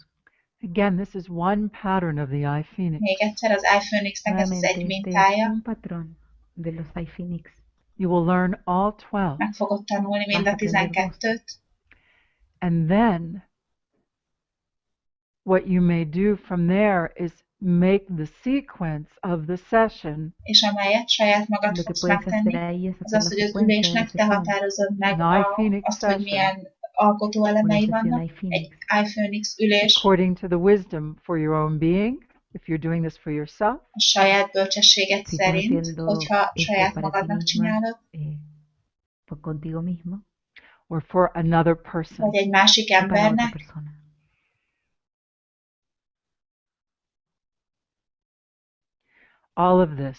Again, this is one pattern of the iPhoenix. Még egyszer az iPhoenixnek ez az Nuevamente, egy este es mintája. un patrón de los iPhoenix. You will learn all 12. Meg fogod tanulni mind Vas a a aprender 12-t, And then what you may do from there is make the sequence of the session és amelyet saját magad Lo que fogsz puedes hacer megtenni, ahí es az hacer az, la hogy az secuencia de la ülésnek te sesión. határozod meg An iPhoenix azt, hogy session. milyen alkotó elemei Una sesión vannak. iPhoenix. Egy iPhoenix ülés according to the wisdom for your own being, if you're doing this for yourself, a saját bölcsességet Si estás szerint, haciendo hogyha esto saját para ti magadnak misma, csinálod, contigo mismo, or for another person. vagy egy másik o para otra embernek. persona. All of this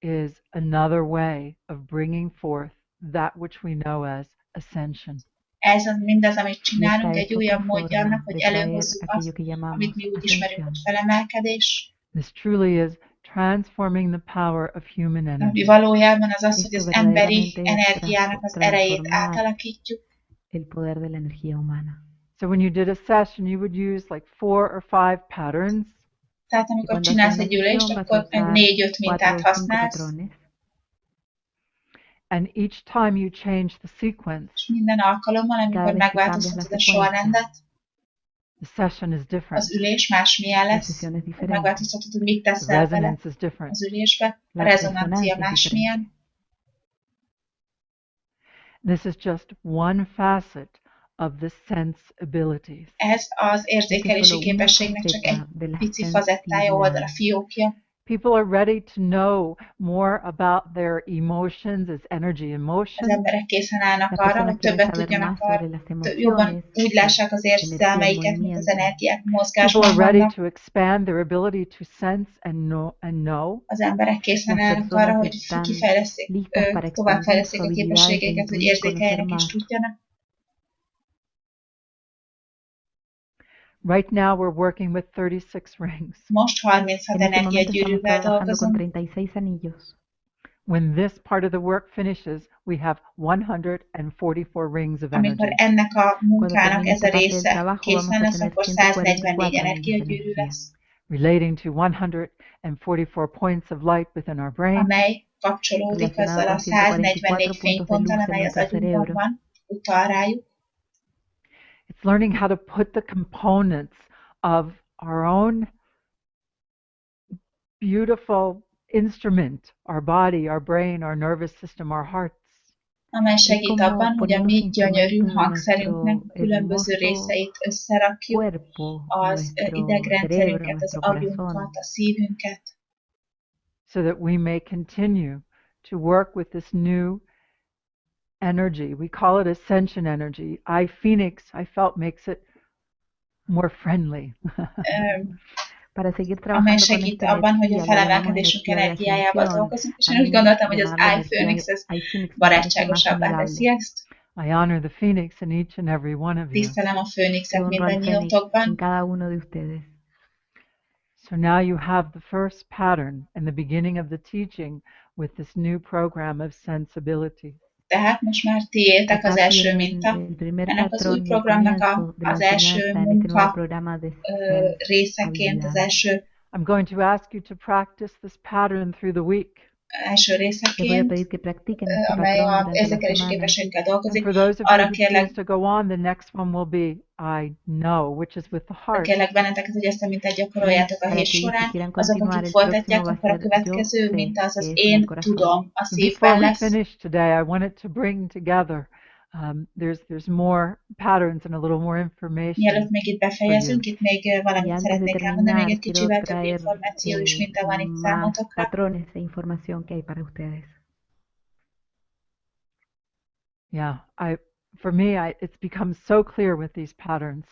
is another way of bringing forth that which we know as ascension. Ez mindaz, amit Y csinálunk, esta egy es újabb otra módja annak, forma hogy de traer előhozzuk aquello azt, que llamamos amit mi úgy ismerünk, ascensión. hogy felemelkedés. This truly is transforming the power of human Ami energy. valójában az az, hogy Esto az emberi verdaderamente es energiának az erejét transformar átalakítjuk. el poder de la energía humana. So when you did a session, you would use like 4 or 5 patterns, Tehát Y amikor cuando csinálsz haces egy una ülést, sesión vas akkor a usar 4-5 4 mintát o 5 használsz, patrones and each time you change the sequence, és minden alkalommal, amikor Cada vez que megváltoztatod a cambias la sorrendet, the session is different. az ülés másmilyen la lesz. sesión es diferente. Megváltoztatod, hogy mit The teszel bele resonance is different. az ülésbe, a La rezonancia resonancia es másmilyen. This is just one facet of the sense abilities. Ez az érzékelési solo una képességnek csak egy faceta de la pici fazettája, oldala, sensibilidad. fiókja. People are ready to know more about their emotions as energy in Az motion. emberek készen állnak Las arra, personas hogy quieren többet saber tudjanak más sobre las jobban emociones, úgy lássák az energía en érzelmeiket, mint az movimiento. energiák People mozgásban are ready vannak. to expand their ability to sense and know. Az emberek készen Las állnak arra, personas hogy están kifejleszték, listas para expandir továbbfejleszték sus a habilidades de képességeiket, hogy intuir y conocer érzékeljenek és más. tudjanak. Right now we're working with 36 rings. Most 36 En este momento estamos energiagyűrűvel trabajando con dolgozunk. 36 anillos. When this part of the work finishes, we have 144 rings of Amikor energy. ennek a Cuando munkának termine ez a esta parte del része trabajo, készen vamos a lesz, tener akkor 144 144 anillos de energiagyűrű energía, lesz, Relating to 144 points of light within our brain, amely kapcsolódik azzal a 144 fényponttal, amely az agyunkban van, utal rájuk. it's learning how to put the components of our own beautiful instrument, our body, our brain, our nervous system, our hearts, Amely segít como abban, hogy a poner mi los gyönyörű instrumentos de hangszerünknek nuestro különböző hermoso részeit összerakjuk, cuerpo, az nuestro cerebro, idegrendszerünket, az nuestro corazón, agyunkat, a szívünket, so that we may continue to work with this new energy. We call it ascension energy. I felt makes it more friendly. Para seguir amely trabajando con segít esta abban, hogy a energía, le llamamos felemelkedésünk energía de energiájával ascensión. dolgozunk, és A én úgy mí gondoltam, hogy az llamarlo iPhoenix energía ez iPhoenix me parece más barátságosabbá amigable. teszi ezt. I honor the Phoenix in each and every one of you. Tisztelem a Főnixet Yo honro al Fénix en mindannyiótokban. cada uno de ustedes. So now you have the first pattern in the beginning of the teaching with this new program of sensibility. Tehát most már tiétek az Acá első tienen minta. el primer Ennek az új patrón y el programnak comienzo de la az első enseñanza en este nuevo munka programa de részeként, az sensibilidad. első I'm going to ask you to practice this pattern through the week. Les voy a részeként, pedir que practiquen este amely patrón az durante la érzékelési semana. képességekkel And dolgozik. for those of you Arra who choose kérlek, to go on, the next one will be I know, which is with the heart. kérlek benneteket, hogy ezt a mintát gyakoroljátok a Para hét aquellos que során. quieran Azok, continuar, akik el próximo folytatják, va a akkor a ser yo következő sé, minta az az que es con el én corazón. tudom, a And szívben before we lesz. finish today, I wanted to bring together. There's more patterns and a little more information. Mielőtt még itt befejezünk, itt még Y valamit antes de szeretnék elmondani, még terminar, egy quiero kicsivel több traer információ is, mint van itt más számotokra. patrones e información que hay para ustedes. Yeah, for me, it's become so clear with these patterns.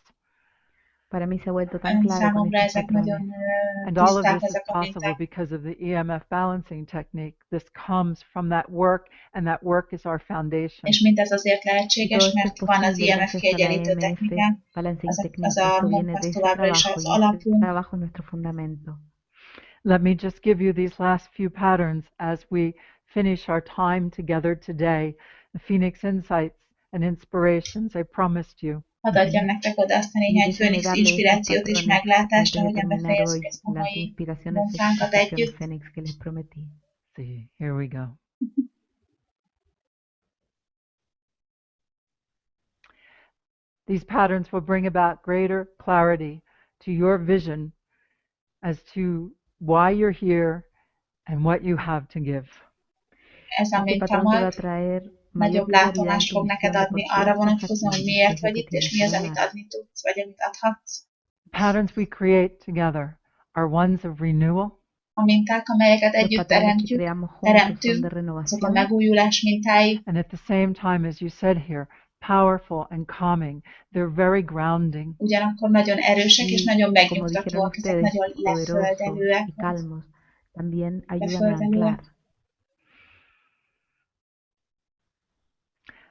Para mí se ha vuelto tan claro con Számomra estos ezek nagyon patrones. And all of tiszták this is ezek a possible minták. because of the EMF balancing technique. This comes from that work, and that work is our foundation. És mindez azért Y lehetséges, todo esto es mert van az posible IMF gracias a la kiegyenlítő EMF technikánk, Balancing az Technique. a Esto viene munka, de az ese továbbra is trabajo az y ese alapunk. trabajo es nuestro fundamento. Let me just give you these last few patterns as we finish our time together today. The Phoenix Insights and Inspirations I promised you. Hadd adjam nektek oda azt a Y néhány déjenme Főnix darle estos inspirációt és patrones meglátásra, antes de hogyan terminar befejezzük hoy ezt a las mai inspiraciones y munkánkat instrucciones együtt. Fénix que les prometí. See, here we go. These patterns will bring about greater clarity to your vision as to why you're here and what you have to give. Ez a Este minta patrón te va a majd traer mayor nagyobb claridad en látomást tu fog neked visión de por adni qué arra estás vonatkozóan, aquí hogy y miért qué es lo vagy que itt, és tienes mi az, para amit dar. adni tudsz, vagy amit adhatsz. Patterns we create together are ones of renewal, A minták, amelyeket Los együtt patrones que creamos juntos son de teremtünk, azok a renovación megújulás mintái, and at the same time, as you said here, powerful and calming. They're very grounding. ugyanakkor nagyon erősek és y, nagyon como dijeron megnyugtatóak, ezek ustedes, nagyon poderosos leföldelőek, y calmos. También ayudan a leföldelőek. anclar.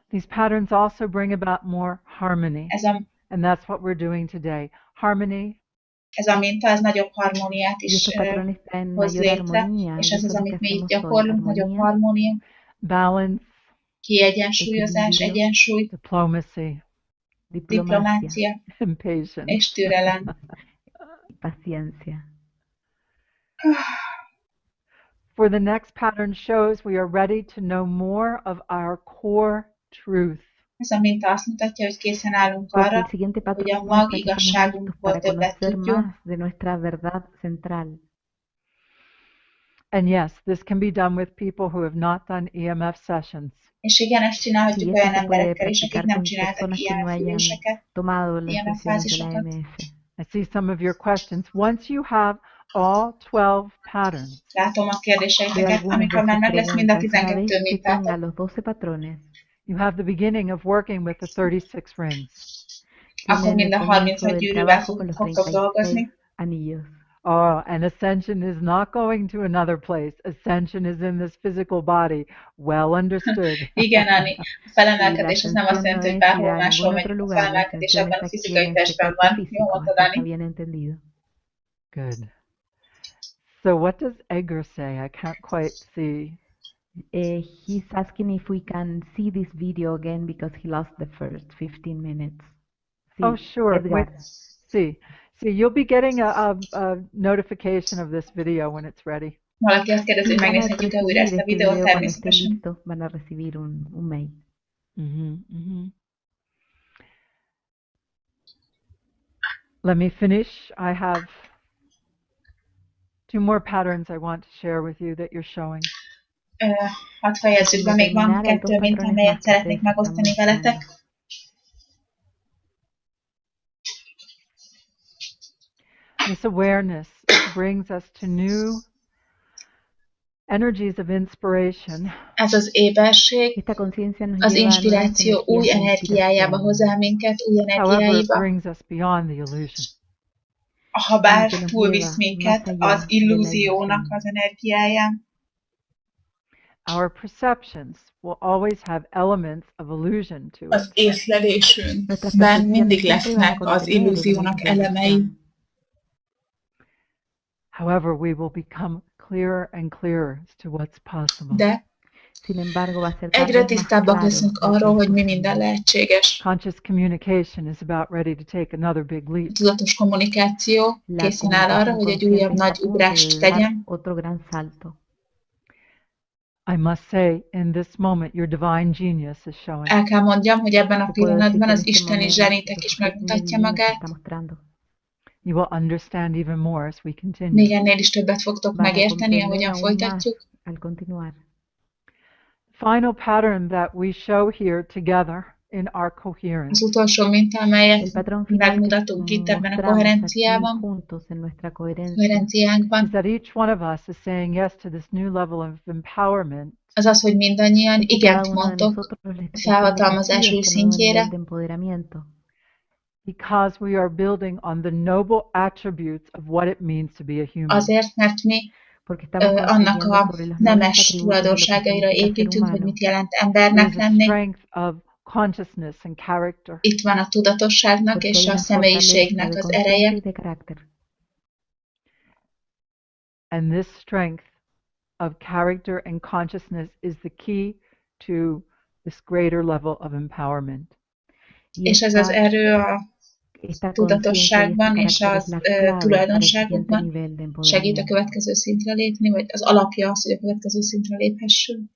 These patterns also bring about more harmony, Ez a, and that's what we're doing today. Harmony, ez a minta, ez nagyobb harmóniát Y is estos patrones traen hoz mayor létre, armonía, és y ez eso az, es lo que amit mi itt hacemos hoy. gyakorlunk, nagyobb Armonía, harmónia, balance, kiegyensúlyozás, equilibrio, egyensúly, diplomacy, diplomacia diplomácia and patience. és türelem. y paciencia. For the next pattern shows we are ready to know more of our core truth. Ez a minta azt mutatja, hogy készen állunk Porque arra, el siguiente hogy patrón a muestra mag que estamos listos igazságunkból para többet conocer tudjunk. más de nuestra verdad central. And yes, this can be done with people who have not done EMF sessions. És igen, ezt Sí, csinálhatjuk esto olyan se puede emberekkel is, akik practicar nem con csináltak personas que no ilyen hayan füléseket, tomado las ilyen sesiones de la fázisokat. EMF. I see some of your questions. Once you have all 12 patterns, Látom a Veo kérdéseiteket, algunas de amikor már sus meg lesz mind a preguntas. Una vez 12 que tenga mintátok, los 12 patrones, you have the beginning of working with the 36 rings. akkor tienen mind el a comienzo 36 del gyűrűvel trabajo con los fogtok 36 dolgozni. anillos. Oh, and ascension is not going to another place. Ascension is in this physical body. Well understood. Igen, Ani, a Y la felemelkedés az nem azt ascensión no jelenti, hogy es ir bárhol a máshol ningún otro megyünk. A lugar, la felemelkedés ascensión ebben es a aquí fizikai en este testben cuerpo van. Jól físico, mondtad, así está Ani? bien entendido. Good. So what does Edgar say? I can't quite see. He's asking if we can see this video again because he lost the first 15 minutes. Sí, Oh, sure. Edgar. Wait. See, you'll be getting a notification of this video when it's ready. Valaki azt kérdezi, Sí, hogy van a megnézhetjük-e újra recibir ezt a este videót, video cuando esté természetesen. listo, van a recibir un mail. Let me finish. I have 2 more patterns I want to share with you that you're showing. Hadd fejezzük be, még van 2 minta, amelyet szeretnék megosztani veletek. This awareness brings us to new energies of inspiration. Ez az éberség, Esta conciencia nos az lleva a nuevas inspiráció új energías de energiájába inspiración. hozzá minket, új However, it energiáiba. brings us beyond the illusion. ha bár túlvisz minket az illúziónak az energiáján. Our perceptions will always have elements of illusion to it. Az észlelésünkben mindig lesznek az illúziónak elemei. However, we will become clearer and clearer as to what's possible. De egyre tisztábbak leszünk arról, hogy mi minden lehetséges. Conscious communication is about ready to take another big leap. A tudatos kommunikáció készen áll arra, hogy egy újabb nagy ugrást tegyen. I must say, in this moment, your divine genius is showing. El kell mondjam, hogy ebben a pillanatban az isteni zsenitek is megmutatja magát. You will understand even more as we continue. Még ennél is többet fogtok megérteni, ahogyan folytatjuk. Final pattern that we show here together in our coherence. Az utolsó minta, amelyet megmutatunk itt ebben a koherenciánkban, is that each one of us is saying yes to this new level of empowerment. Az az, hogy mindannyian igent mondtok felhatalmazás új szintjére, Because we are building on the noble attributes of what it means to be a human. azért, mert mi annak a nemes tulajdonságaira építünk, hogy mit jelent embernek lenni. Consciousness and character. Itt van a tudatosságnak és a személyiségnek az ereje. And this strength of character and consciousness is the key to this greater level of empowerment. És ez az erő a tudatosságban és az tulajdonságokban segít a következő szintre lépni, vagy az alapja az, hogy a következő szintre léphessünk.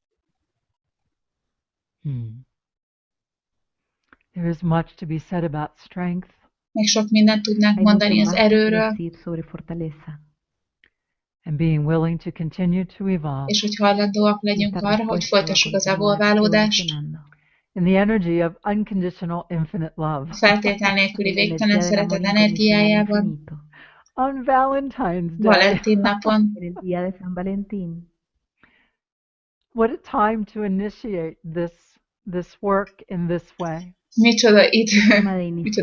There is much to be said about strength. Még sok mindent tudnánk mondani az erőről. And being willing to continue to evolve. És hogy hajlandóak legyünk arra, hogy folytassuk az evolválódást. In the energy of unconditional infinite love. A feltétel nélküli végtelen szeretet energiájában. On Valentine's Day. Valentin napon. What a time to initiate this work in this way. Micsoda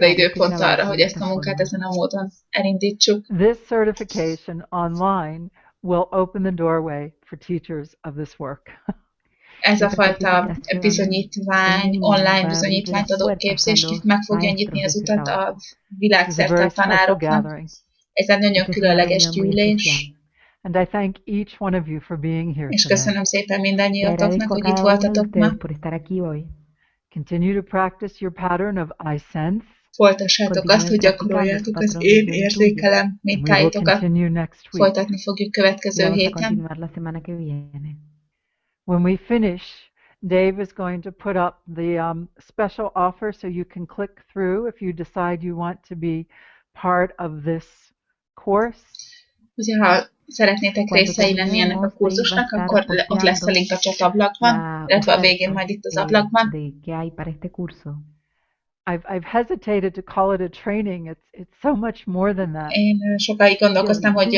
időpont arra, hogy ezt a munkát ezen a módon elindítsuk. This certification online will open the doorway for teachers of this work. Ez a fajta bizonyítvány, online bizonyítványt adó képzés meg fogja nyitni az utat a világszerte a tanároknak. Ez egy nagyon különleges gyűlés. And I thank each one of you for being here És köszönöm szépen mindannyiatoknak, hogy itt voltatok ma. Continue to practice your pattern of I sense. Folytassátok azt, hogy gyakoroljátok az én érzékelem mintáitokat. Folytatni fogjuk következő héten. When we finish, Dave is going to put up the special offer so you can click through if you decide you want to be part of this course. Ugye, ha szeretnétek részei lenni ennek a kurzusnak, akkor ott lesz a link a csatablakban, illetve a végén majd itt az ablakban. I've hesitated to call it a training. It's so much more than that. Én sokáig gondolkoztam, hogy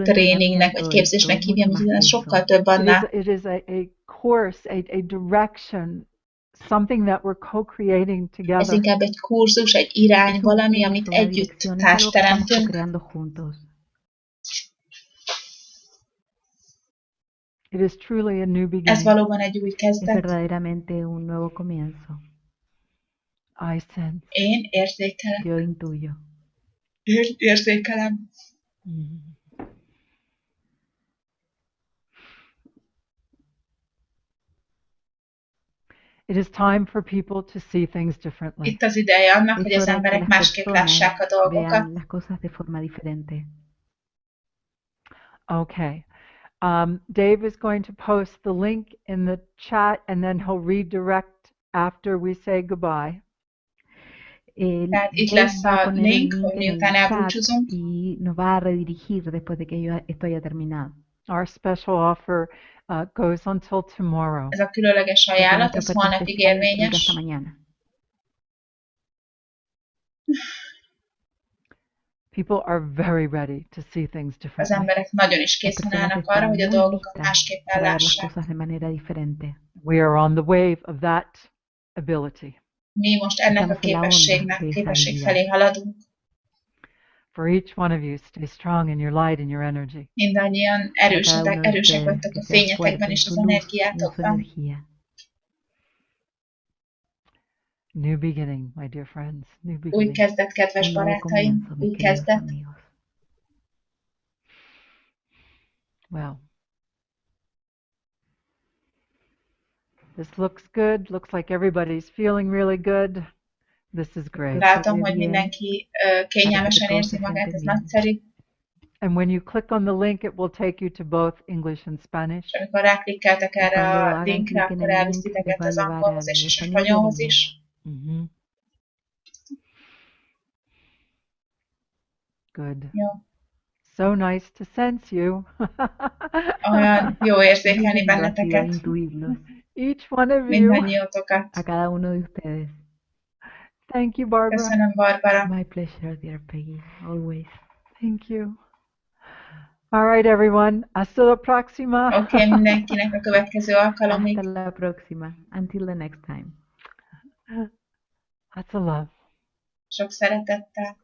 tréningnek vagy képzésnek hívjam, ez sokkal több annál. It is a course, a direction, something that we're co-creating together. Ez inkább egy kurzus, egy irány, valami, amit együtt társteremtünk. It is truly a new beginning. Ez valóban egy új kezdet. I sense. Én érzékelek. Yo intuyo. Én érzékelem. It is time for people to see things differently. Itt az ideje annak, hogy az emberek másképp lássák a dolgokat. Okay. Dave is going to post the link in the chat and then he'll redirect after we say goodbye. Tehát itt lesz a link, hogy miután elbúcsúzunk. Our special offer goes until tomorrow. Ez a különleges ajánlat, ez holnapig érvényes. People are very ready to see things differently. Az emberek nagyon is készen állnak arra, hogy a dolgokat másképpen lássák. We are on the wave of that ability. Mi most ennek a képesség felé haladunk. For each one of you, stay strong in your light and your energy. Mindannyian Para cada uno de erősek ustedes, vagytok que a sean fényetekben fuertes en és su az luz y en su energiátokban. energía. New beginning, my dear friends. New Új beginning. kezdet, kedves Un nuevo barátaim, comienzo, új mis queridos kezdet. amigos. Well, this looks good. Looks like everybody's feeling really good. This is great. Látom, hogy mindenki kényelmesen érzi magát, ez nagyszerű. And when you click on the link, it will take you to both English and Spanish. És amikor ráklikkeltek erre a linkre, akkor elvisz titeket az angolhoz és a spanyolhoz is. Mm-hmm. Good. Jó. So nice to sense you. Olyan jó érzékelni benneteket. Each one of you. Mindannyiótokat. A cada uno de ustedes. Thank you, Barbara. Köszönöm, Barbara. My pleasure, dear Peggy. Always. Thank you. All right, everyone. Hasta la próxima. Oké, mindenkinek a következő alkalomig. Hasta la próxima. Until the next time. Lots of love. Sok szeretettel.